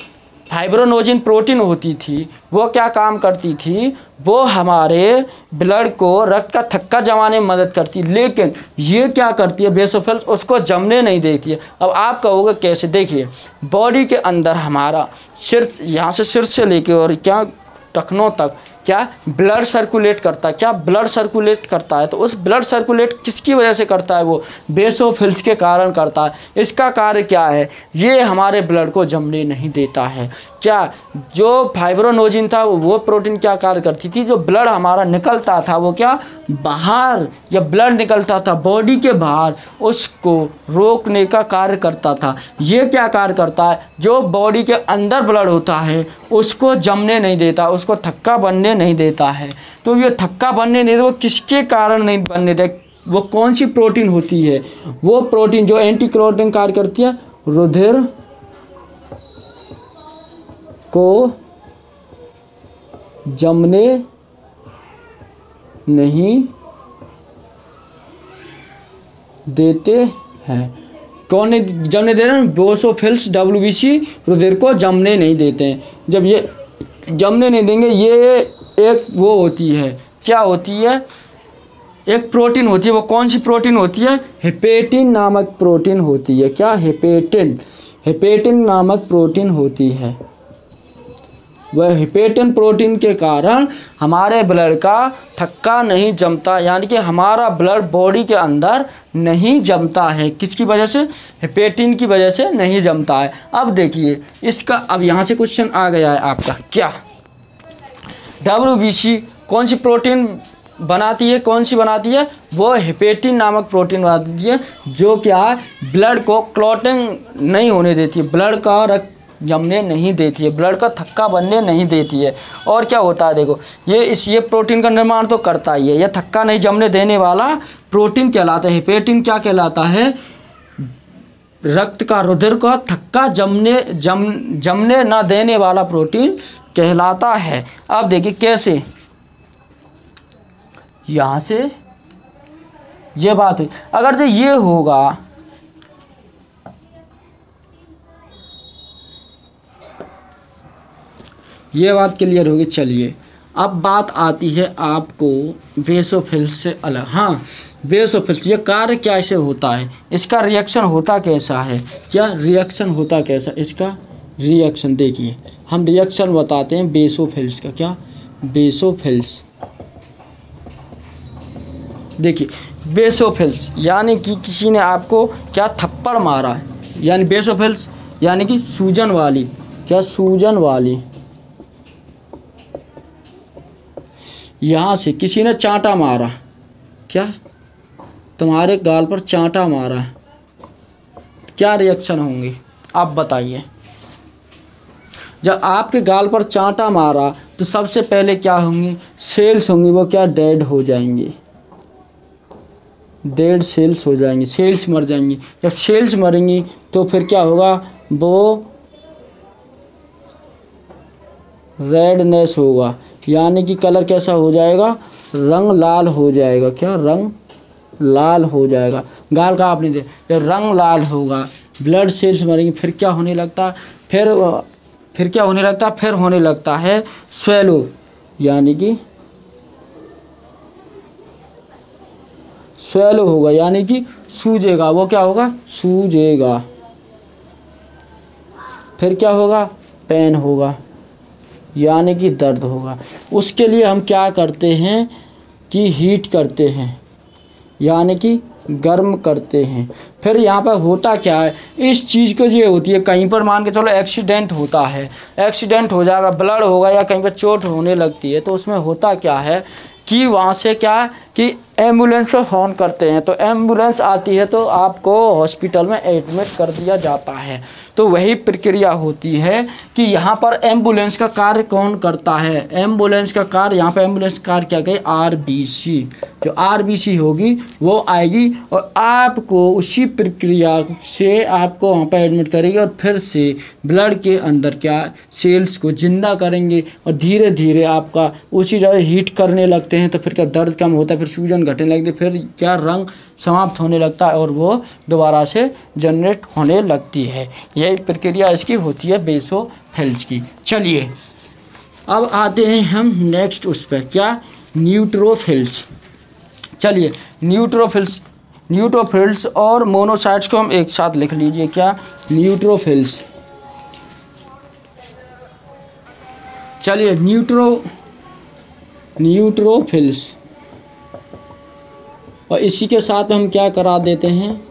फाइब्रोनोजिन प्रोटीन होती थी वो क्या काम करती थी, वो हमारे ब्लड को, रक्त का थक्का जमाने में मदद करती, लेकिन ये क्या करती है, बेसोफिल्स उसको जमने नहीं देती है। अब आप कहोगे कैसे, देखिए बॉडी के अंदर हमारा सिर, यहाँ से सिर से लेके और क्या टखनों तक क्या ब्लड सर्कुलेट करता है। क्या, ब्लड सर्कुलेट करता है। तो उस ब्लड सर्कुलेट किसकी वजह से करता है, वो बेसोफिल्स के कारण करता है। इसका कार्य क्या है, ये हमारे ब्लड को जमने नहीं देता है। क्या, जो फाइब्रोनोजिन था वो प्रोटीन क्या कार्य करती थी, जो ब्लड हमारा निकलता था वो क्या बाहर, या ब्लड निकलता था बॉडी के बाहर, उसको रोकने का कार्य करता था। ये क्या कार्य करता है, जो बॉडी के अंदर ब्लड होता है उसको जमने नहीं देता, उसको थक्का बनने नहीं देता है। तो ये थक्का बनने नहीं देता, वो किसके कारण नहीं बनने देता, वो कौन सी प्रोटीन होती है, वो प्रोटीन जो एंटी क्लॉटिंग कार्य करती है, रुधिर को जमने नहीं देते हैं। कौन नहीं जमने दे रहे हैं, बेसोफिल्स WBC रुधिर को जमने नहीं देते हैं। जब ये जमने नहीं देंगे, ये एक वो होती है, क्या होती है, एक प्रोटीन होती है, वो कौन सी प्रोटीन होती है? हेपेटिन नामक प्रोटीन होती है। क्या? हेपेटिन नामक प्रोटीन होती है। वह हेपेटिन प्रोटीन के कारण हमारे ब्लड का थक्का नहीं जमता, यानी कि हमारा ब्लड बॉडी के अंदर नहीं जमता है। किसकी वजह से? हेपेटिन की वजह से नहीं जमता है। अब देखिए इसका, अब यहाँ से क्वेश्चन आ गया है आपका, क्या WBC कौन सी प्रोटीन बनाती है? कौन सी बनाती है? वो हेपेटिन नामक प्रोटीन बनाती है, जो क्या ब्लड को क्लॉटिंग नहीं होने देती है, ब्लड का रक्त जमने नहीं देती है, ब्लड का थक्का बनने नहीं देती है। और क्या होता है देखो, ये प्रोटीन का निर्माण तो करता ही है, यह थक्का नहीं जमने देने वाला प्रोटीन कहलाता है। हेपेटिन क्या कहलाता है? रक्त का, रुधिर का थक्का जमने ना देने वाला प्रोटीन कहलाता है। अब देखिए कैसे, यहाँ से ये बात हुई। अगर जो ये होगा, ये बात क्लियर होगी। चलिए अब बात आती है आपको बेसोफिल्स से अलग। हाँ, बेसोफिल्स ये कार्य कैसे होता है, इसका रिएक्शन होता कैसा है? क्या रिएक्शन होता कैसा? इसका रिएक्शन देखिए, हम रिएक्शन बताते हैं बेसोफिल्स का। क्या? बेसोफिल्स। देखिए बेसोफिल्स यानी कि किसी ने आपको क्या थप्पड़ मारा है, यानी बेसोफिल्स यानी कि सूजन वाली। क्या? सूजन वाली। यहाँ से किसी ने चांटा मारा, क्या तुम्हारे गाल पर चांटा मारा, क्या रिएक्शन होंगे आप बताइए? जब आपके गाल पर चांटा मारा तो सबसे पहले क्या होंगी? सेल्स होंगी, वो क्या डेड हो जाएंगी, डेड सेल्स हो जाएंगी, सेल्स मर जाएंगी। जब सेल्स मरेंगी तो फिर क्या होगा? वो रेडनेस होगा, यानी कि कलर कैसा हो जाएगा? रंग लाल हो जाएगा। क्या? रंग लाल हो जाएगा। गाल का आपने दे, जब रंग लाल होगा, ब्लड सेल्स मरेंगे, फिर क्या होने लगता है? फिर क्या होने लगता है? फिर होने लगता है स्वेलो, यानी कि स्वेलो होगा, यानी कि सूजेगा। वो क्या होगा? सूजेगा। फिर क्या होगा? पेन होगा, यानी कि दर्द होगा। उसके लिए हम क्या करते हैं कि हीट करते हैं, यानी कि गर्म करते हैं। फिर यहाँ पर होता क्या है, इस चीज़ को ये होती है, कहीं पर मान के चलो एक्सीडेंट होता है, एक्सीडेंट हो जाएगा, ब्लड होगा या कहीं पर चोट होने लगती है, तो उसमें होता क्या है कि वहाँ से क्या है कि एम्बुलेंस को फ़ोन करते हैं, तो एम्बुलेंस आती है तो आपको हॉस्पिटल में एडमिट कर दिया जाता है। तो वही प्रक्रिया होती है कि यहाँ पर एम्बुलेंस का कार्य कौन करता है? एम्बुलेंस का कार्य, यहाँ पर एम्बुलेंस कार्य क्या कहे? RBC। जो RBC होगी वो आएगी और आपको उसी प्रक्रिया से आपको वहाँ पर एडमिट करेगी और फिर से ब्लड के अंदर क्या सेल्स को जिंदा करेंगे और धीरे धीरे आपका उसी जगह हीट करने लगते हैं। तो फिर क्या दर्द कम होता है, फिर सूजन घटने लगती है, फिर क्या रंग समाप्त होने लगता है और वो दोबारा से जनरेट होने लगती है। यही प्रक्रिया इसकी होती है बेसोफिल्स की। चलिए अब आते हैं हम नेक्स्ट उस पर, क्या? न्यूट्रोफिल्स। चलिए न्यूट्रोफिल्स और मोनोसाइट्स को हम एक साथ लिख लीजिए। क्या? न्यूट्रोफिल्स। चलिए न्यूट्रोफिल्स, और इसी के साथ हम क्या करा देते हैं?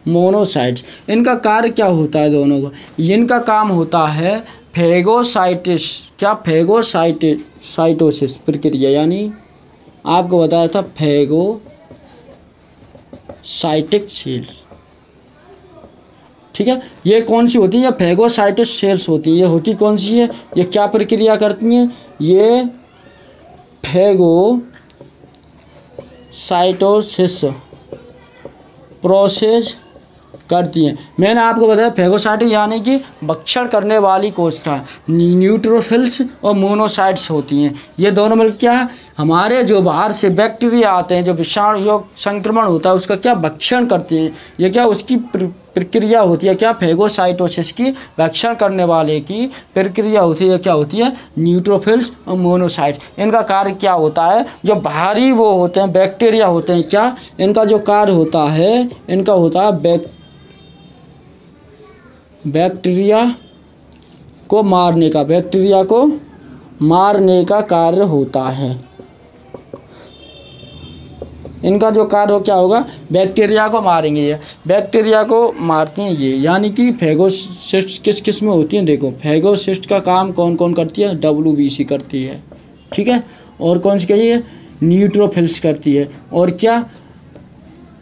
मोनोसाइट्स। इनका कार्य क्या होता है दोनों का? इनका काम होता है फेगोसाइटिस। क्या? फेगोसाइटोसिस प्रक्रिया, यानी आपको बताया था फेगोसाइटिक सेल्स। ठीक है, ये कौन सी होती है? ये फेगोसाइटिस सेल्स होती है। ये होती कौन सी है? ये क्या प्रक्रिया करती हैं? ये फेगोसाइटोसिस प्रोसेस करती हैं। मैंने आपको बताया फैगोसाइट यानी कि भक्षण करने वाली कोशिका, न्यूट्रोफिल्स और मोनोसाइट्स होती हैं। ये दोनों मिलकर क्या है, हमारे जो बाहर से बैक्टीरिया आते हैं, जो विषाणु योग संक्रमण होता है उसका क्या भक्षण करती है। ये क्या उसकी प्रक्रिया होती है, क्या फैगोसाइटोसिस की भक्षण करने वाले की प्रक्रिया होती है। क्या होती है, न्यूट्रोफिल्स और मोनोसाइट्स। इनका कार्य क्या होता है, जो बाहरी वो होते हैं बैक्टीरिया होते हैं, क्या इनका जो कार्य होता है, इनका होता है बैक्टीरिया को मारने का, बैक्टीरिया को मारने का कार्य होता है। इनका जो कार्य हो क्या होगा, बैक्टीरिया को मारेंगे। ये बैक्टीरिया को मारती हैं ये, यानी कि फैगोसिस्ट किस किस में होती हैं। देखो फैगोसिस्ट का काम कौन कौन करती है, WBC करती है, ठीक है। और कौन सी कही है, न्यूट्रोफिल्स करती है, और क्या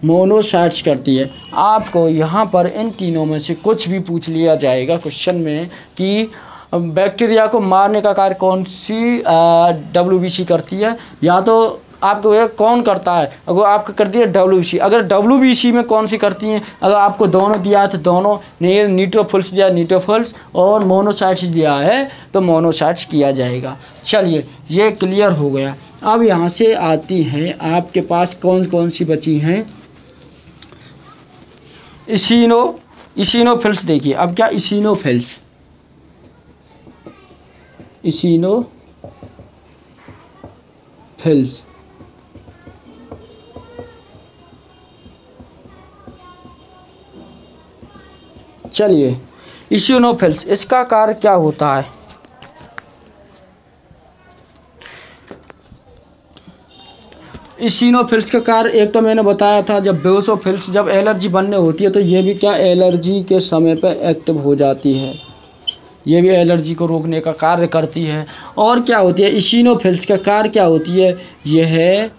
मोनोसाइट्स करती है। आपको यहाँ पर इन तीनों में से कुछ भी पूछ लिया जाएगा क्वेश्चन में कि बैक्टीरिया को मारने का कार्य कौन सी WBC करती है, या तो आपको ये कौन करता है, अगर आपको करती है WBC। अगर WBC में कौन सी करती हैं, अगर आपको दोनों दिया है तो दोनों, नहीं न्यूट्रोफिल्स दिया न्यूट्रोफिल्स और मोनोसाइट्स दिया है तो मोनोसाइट्स किया जाएगा। चलिए ये क्लियर हो गया। अब यहाँ से आती हैं आपके पास कौन कौन सी बची हैं, इसिनोफिल्स। देखिए अब क्या इसिनोफिल्स, चलिए इसिनोफिल्स, इसका कार्य क्या होता है। इसिनोफिल्स का कार्य एक तो मैंने बताया था, जब बेसोफिल्स जब एलर्जी बनने होती है तो ये भी क्या एलर्जी के समय पर एक्टिव हो जाती है, ये भी एलर्जी को रोकने का कार्य करती है। और क्या होती है, इसिनोफिल्स का कार्य क्या होती है, यह है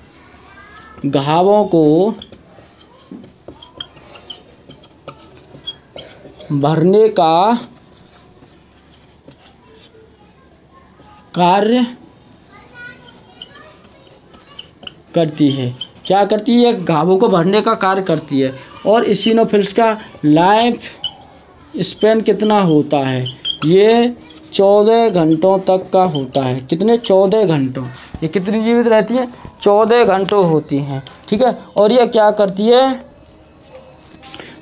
घावों को भरने का कार्य करती है। क्या करती है, घावों को भरने का कार्य करती है। और इसिनोफिल्स का लाइफ स्पेन कितना होता है, ये 14 घंटों तक का होता है। कितने, 14 घंटों। ये कितनी जीवित रहती है, 14 घंटों होती हैं, ठीक है। और ये क्या करती है,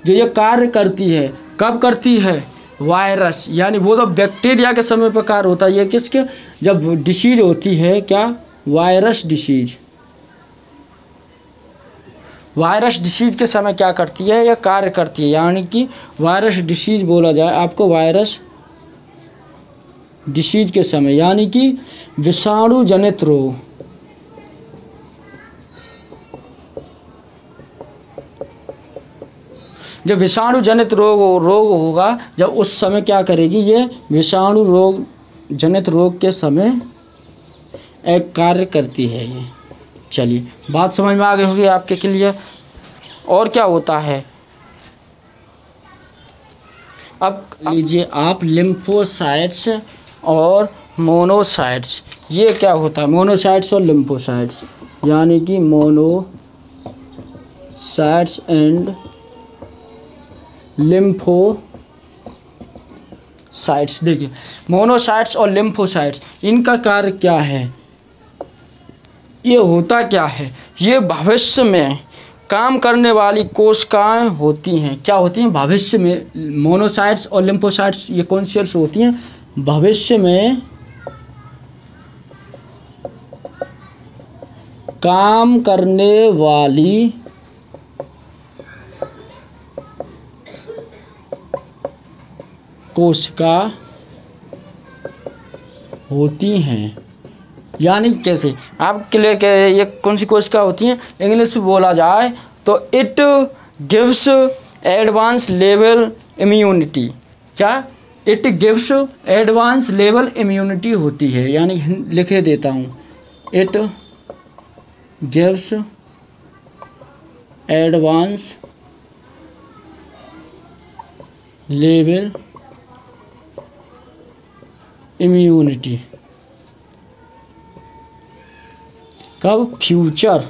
जो ये कार्य करती है, कब करती है, वायरस यानी वो तो बैक्टीरिया के समय पर कार्य होता है। ये किसके, जब डिसीज होती है, क्या वायरस डिसीज, वायरस डिसीज के समय क्या करती है, यह कार्य करती है। यानी कि वायरस डिसीज बोला जाए आपको, वायरस डिसीज के समय, यानी कि विषाणु जनित रोग, जब विषाणु जनित रोग होगा, जब उस समय क्या करेगी, ये विषाणु रोग जनित रोग के समय एक कार्य करती है ये। चलिए बात समझ में आ गई होगी आपके क्लियर। और क्या होता है, अब लीजिए आप लिम्फोसाइट्स और मोनोसाइट्स। ये क्या होता है, मोनोसाइट्स और लिम्फोसाइट्स, यानी कि मोनोसाइट्स एंड लिम्फोसाइट्स। देखिए मोनोसाइट्स और लिम्फोसाइट्स, इनका कार्य क्या है, ये होता क्या है, ये भविष्य में काम करने वाली कोशिकाएं होती हैं। क्या होती हैं, भविष्य में मोनोसाइट्स और लिम्फोसाइट्स ये कौन सी सेल्स होती हैं, भविष्य में काम करने वाली कोशिका होती हैं। यानी कैसे, आपके लिए क्या ये कौन सी कोशिका होती हैं, इंग्लिश में बोला जाए तो it gives advance level immunity. क्या, it gives advance level immunity होती है। यानी लिखे देता हूँ, it gives advance level immunity. कब, फ्यूचर,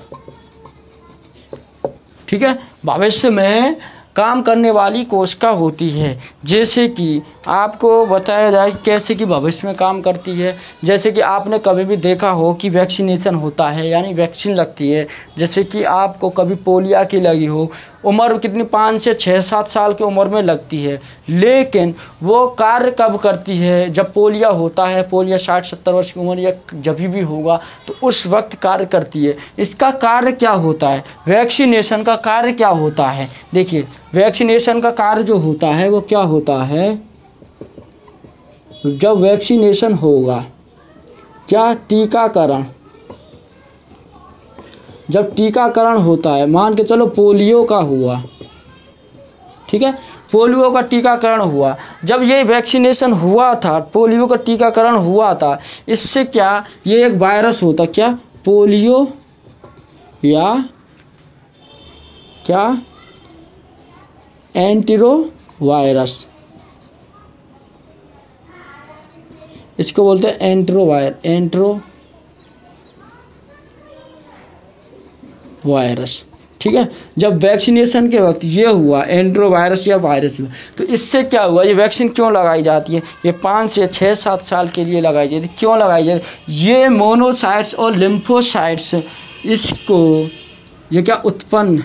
ठीक है, भविष्य में काम करने वाली कोशिका होती है। जैसे कि आपको बताया जाए कैसे कि भविष्य में काम करती है। जैसे कि आपने कभी भी देखा हो कि वैक्सीनेशन होता है, यानी वैक्सीन लगती है। जैसे कि आपको कभी पोलियो की लगी हो, उम्र कितनी 5 से 6-7 साल की उम्र में लगती है, लेकिन वो कार्य कब करती है? जब पोलियो होता है, पोलियो 60-70 वर्ष की उम्र या जब भी होगा तो उस वक्त कार्य करती है। इसका कार्य क्या होता है? वैक्सीनेशन का कार्य क्या होता है? देखिए, वैक्सीनेशन का कार्य जो होता है वो क्या होता है? जब वैक्सीनेशन होगा, क्या टीकाकरण, जब टीकाकरण होता है, मान के चलो पोलियो का हुआ, ठीक है, पोलियो का टीकाकरण हुआ, जब ये वैक्सीनेशन हुआ था, पोलियो का टीकाकरण हुआ था, इससे क्या, ये एक वायरस होता, क्या पोलियो या क्या एंटेरो वायरस, इसको बोलते हैं एंटेरो वायरस। ठीक है, जब वैक्सीनेशन के वक्त ये हुआ एंटेरो वायरस या वायरस हुआ, तो इससे क्या हुआ? ये वैक्सीन क्यों लगाई जाती है? ये 5 से 6-7 साल के लिए लगाई जाती है। क्यों लगाई जाती है? ये मोनोसाइट्स और लिम्फोसाइट्स इसको, ये क्या उत्पन्न,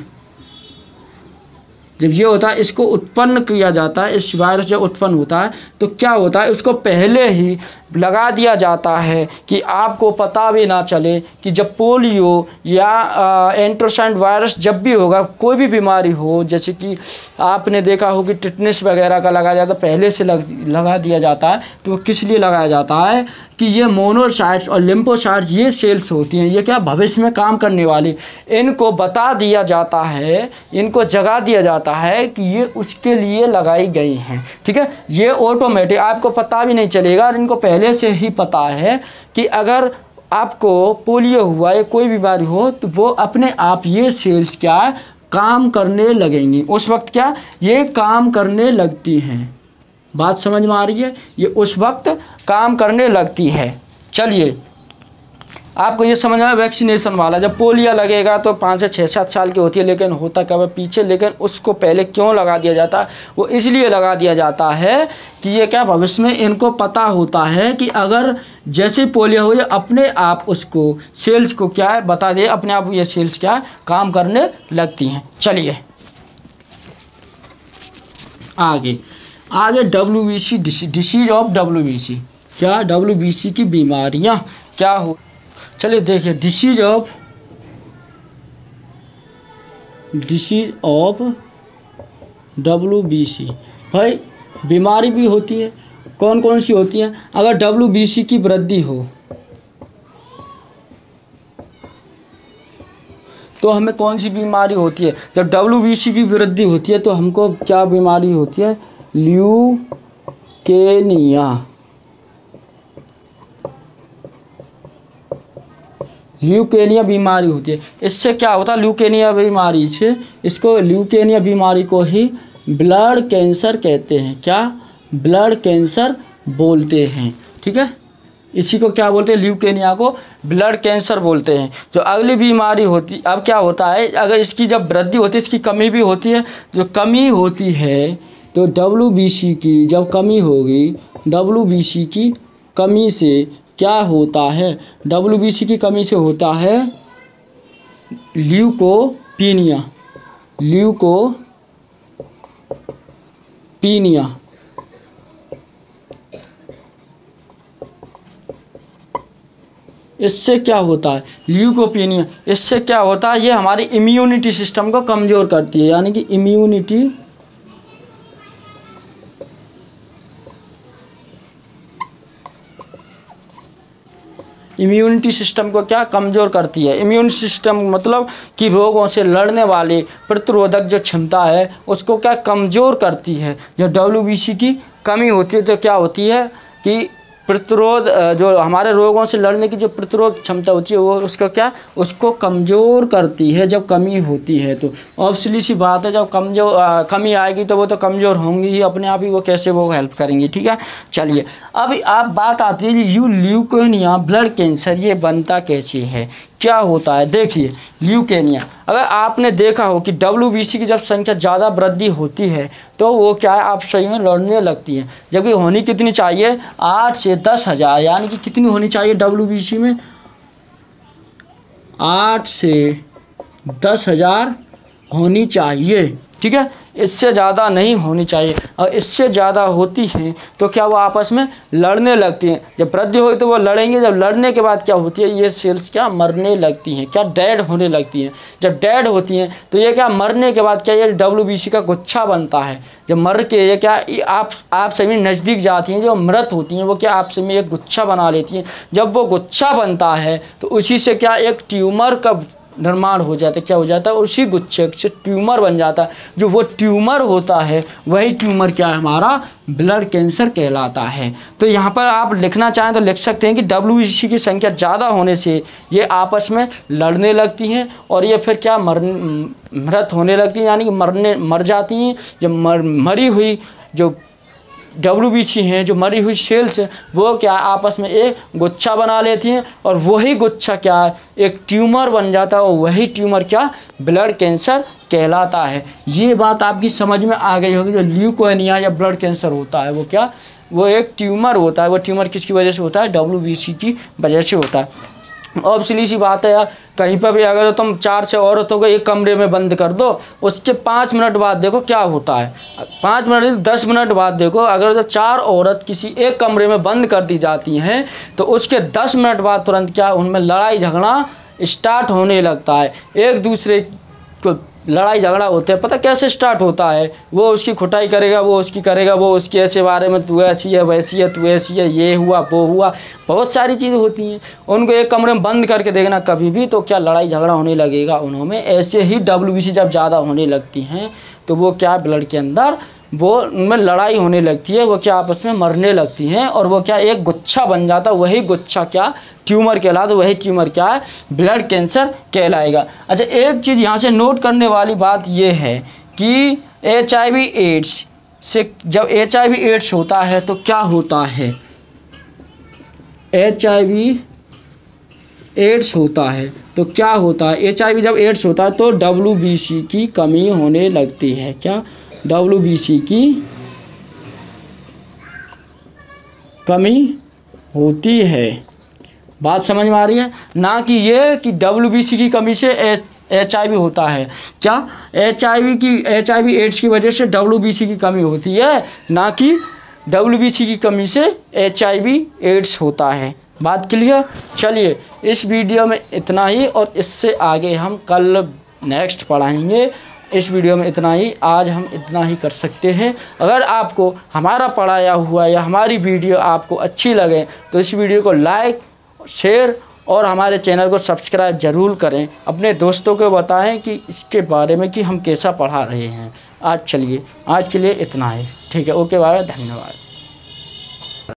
जब ये होता है इसको उत्पन्न किया जाता है, इस वायरस जब उत्पन्न होता है तो क्या होता है, उसको पहले ही लगा दिया जाता है कि आपको पता भी ना चले कि जब पोलियो या एंट्रोसाइट वायरस जब भी होगा, कोई भी बीमारी हो, जैसे कि आपने देखा हो कि टिटनेस वगैरह का लगाया जाता है, पहले से लगा दिया जाता है। तो वो किस लिए लगाया जाता है कि ये मोनोसाइट्स और लिम्फोसाइट्स ये सेल्स होती हैं, ये क्या भविष्य में काम करने वाली, इनको बता दिया जाता है, इनको जगा दिया जाता है कि ये उसके लिए लगाई गई हैं। ठीक है, ये ऑटोमेटिक आपको पता भी नहीं चलेगा, और इनको पहले से ही पता है कि अगर आपको पोलियो हुआ या कोई बीमारी हो तो वो अपने आप ये सेल्स क्या काम करने लगेंगी। उस वक्त क्या ये काम करने लगती हैं। बात समझ में आ रही है? ये उस वक्त काम करने लगती है। चलिए, आपको ये समझ में आया वैक्सीनेशन वाला। जब पोलियो लगेगा तो 5 से 6-7 साल की होती है, लेकिन होता कब है पीछे, लेकिन उसको पहले क्यों लगा दिया जाता है? वो इसलिए लगा दिया जाता है कि ये क्या भविष्य में इनको पता होता है कि अगर जैसे पोलियो हो, ये अपने आप उसको सेल्स को क्या है बता दे, अपने आप ये सेल्स क्या काम करने लगती हैं। चलिए आगे WBC, डिसीज ऑफ WBC, क्या WBC की बीमारियां क्या हो। चलिए देखिए, डिसीज ऑफ WBC, भाई बीमारी भी होती है, कौन कौन सी होती है? अगर WBC की वृद्धि हो तो हमें कौन सी बीमारी होती है? जब WBC की वृद्धि होती है तो हमको क्या बीमारी होती है? ल्यूकेनिया बीमारी होती है। इससे क्या होता है? ल्यूकेनिया बीमारी से, इसको ल्यूकेनिया बीमारी को ही ब्लड कैंसर कहते हैं। क्या? ब्लड कैंसर बोलते हैं। ठीक है, इसी को क्या बोलते हैं? ल्यूकेनिया को ब्लड कैंसर बोलते हैं। जो अगली बीमारी होती, अब क्या होता है, अगर इसकी जब वृद्धि होती है इसकी कमी भी होती है। जो कमी होती है तो WBC की जब कमी होगी, WBC की कमी से क्या होता है? WBC की कमी से होता है ल्यूकोपीनिया। इससे क्या होता है? ल्यूकोपीनिया, इससे क्या होता है? ये हमारी इम्यूनिटी सिस्टम को कमज़ोर करती है, यानी कि इम्यूनिटी सिस्टम को क्या कमज़ोर करती है। इम्यून सिस्टम मतलब कि रोगों से लड़ने वाली प्रतिरोधक जो क्षमता है उसको क्या कमज़ोर करती है। जो WBC की कमी होती है तो क्या होती है कि प्रतिरोध, जो हमारे रोगों से लड़ने की जो प्रतिरोध क्षमता होती है वो उसको कमज़ोर करती है जब कमी होती है। तो ऑब्वियसली सी बात है, जब कमी आएगी तो वो तो कमज़ोर होंगी ही अपने आप ही, वो कैसे वो हेल्प करेंगी। ठीक है, चलिए अब बात आती है ल्यूकेमिया ब्लड कैंसर, ये बनता कैसे है, क्या होता है। देखिए ल्यूकेमिया, अगर आपने देखा हो कि WBC की जब संख्या ज़्यादा वृद्धि होती है तो वो क्या है, आप सही में लड़ने लगती है। जबकि होनी कितनी चाहिए, 8 से 10,000, यानी कि कितनी होनी चाहिए WBC में, 8 से 10,000 होनी चाहिए, ठीक है। इससे ज़्यादा नहीं होनी चाहिए, और इससे ज़्यादा होती हैं तो क्या वो आपस में लड़ने लगती हैं। जब वृद्धि हुई तो वो लड़ेंगे, जब लड़ने के बाद क्या होती है, ये सेल्स क्या मरने लगती हैं, क्या डेड होने लगती हैं। जब डेड होती हैं तो ये क्या मरने के बाद क्या ये WBC का गुच्छा बनता है। जब मर के ये क्या आप सभी नज़दीक जाती हैं, जो मृत होती हैं वो क्या आपसे में एक गुच्छा बना लेती हैं। जब वो गुच्छा बनता है तो उसी से क्या एक ट्यूमर का निर्माण हो जाता है। क्या हो जाता है, उसी गुच्छे से ट्यूमर बन जाता है। जो वो ट्यूमर होता है वही ट्यूमर क्या है, हमारा ब्लड कैंसर कहलाता है। तो यहाँ पर आप लिखना चाहें तो लिख सकते हैं कि WBC की संख्या ज़्यादा होने से ये आपस में लड़ने लगती हैं और ये फिर क्या मृत होने लगती हैं, यानी कि मर जाती हैं। जब मरी हुई जो WBC हैं, जो मरी हुई सेल्स हैं, वो क्या आपस में एक गुच्छा बना लेती हैं और वही गुच्छा क्या है, एक ट्यूमर बन जाता है और वही ट्यूमर क्या ब्लड कैंसर कहलाता है। ये बात आपकी समझ में आ गई होगी। जो ल्यूकेमिया या ब्लड कैंसर होता है वो क्या, वो एक ट्यूमर होता है। वो ट्यूमर किसकी वजह से होता है, WBC की वजह से होता है। अब सीधी सी बात है यार, कहीं पर भी अगर तुम 4-6 औरतों को एक कमरे में बंद कर दो, उसके 5 मिनट बाद देखो क्या होता है। 5 मिनट 10 मिनट बाद देखो, अगर तो 4 औरत किसी एक कमरे में बंद कर दी जाती हैं तो उसके 10 मिनट बाद तुरंत क्या उनमें लड़ाई झगड़ा स्टार्ट होने लगता है। एक दूसरे को लड़ाई झगड़ा होता है, पता कैसे स्टार्ट होता है, वो उसकी खुटाई करेगा, वो उसकी करेगा, वो उसके ऐसे बारे में तू ऐसी है वैसी है तू ऐसी है, ये हुआ वो हुआ, बहुत सारी चीज़ें होती हैं। उनको एक कमरे में बंद करके देखना कभी भी, तो क्या लड़ाई झगड़ा होने लगेगा उन्होंने। ऐसे ही WBC जब ज़्यादा होने लगती हैं तो वो क्या ब्लड के अंदर वो उनमें लड़ाई होने लगती है, वो क्या आपस में मरने लगती हैं और वो क्या एक गुच्छा बन जाता है। वही गुच्छा क्या ट्यूमर कहलाता, वही ट्यूमर क्या है ब्लड कैंसर कहलाएगा। अच्छा, एक चीज़ यहाँ से नोट करने वाली बात ये है कि HIV एड्स से, जब HIV एड्स होता है तो क्या होता है, HIV एड्स होता है तो क्या होता है, HIV जब एड्स होता है तो WBC की कमी होने लगती है। क्या, WBC की कमी होती है। बात समझ में आ रही है, ना कि ये कि WBC की कमी से HIV होता है। क्या HIV एड्स की वजह से WBC की कमी होती है, ना कि WBC की कमी से HIV एड्स होता है। बात क्लियर। चलिए इस वीडियो में इतना ही, और इससे आगे हम कल नेक्स्ट पढ़ाएंगे। इस वीडियो में इतना ही, आज हम इतना ही कर सकते हैं। अगर आपको हमारा पढ़ाया हुआ या हमारी वीडियो आपको अच्छी लगे तो इस वीडियो को लाइक, शेयर और हमारे चैनल को सब्सक्राइब ज़रूर करें। अपने दोस्तों को बताएं कि इसके बारे में कि हम कैसा पढ़ा रहे हैं। आज चलिए, आज के लिए इतना ही, ठीक है। ओके, बाय, धन्यवाद।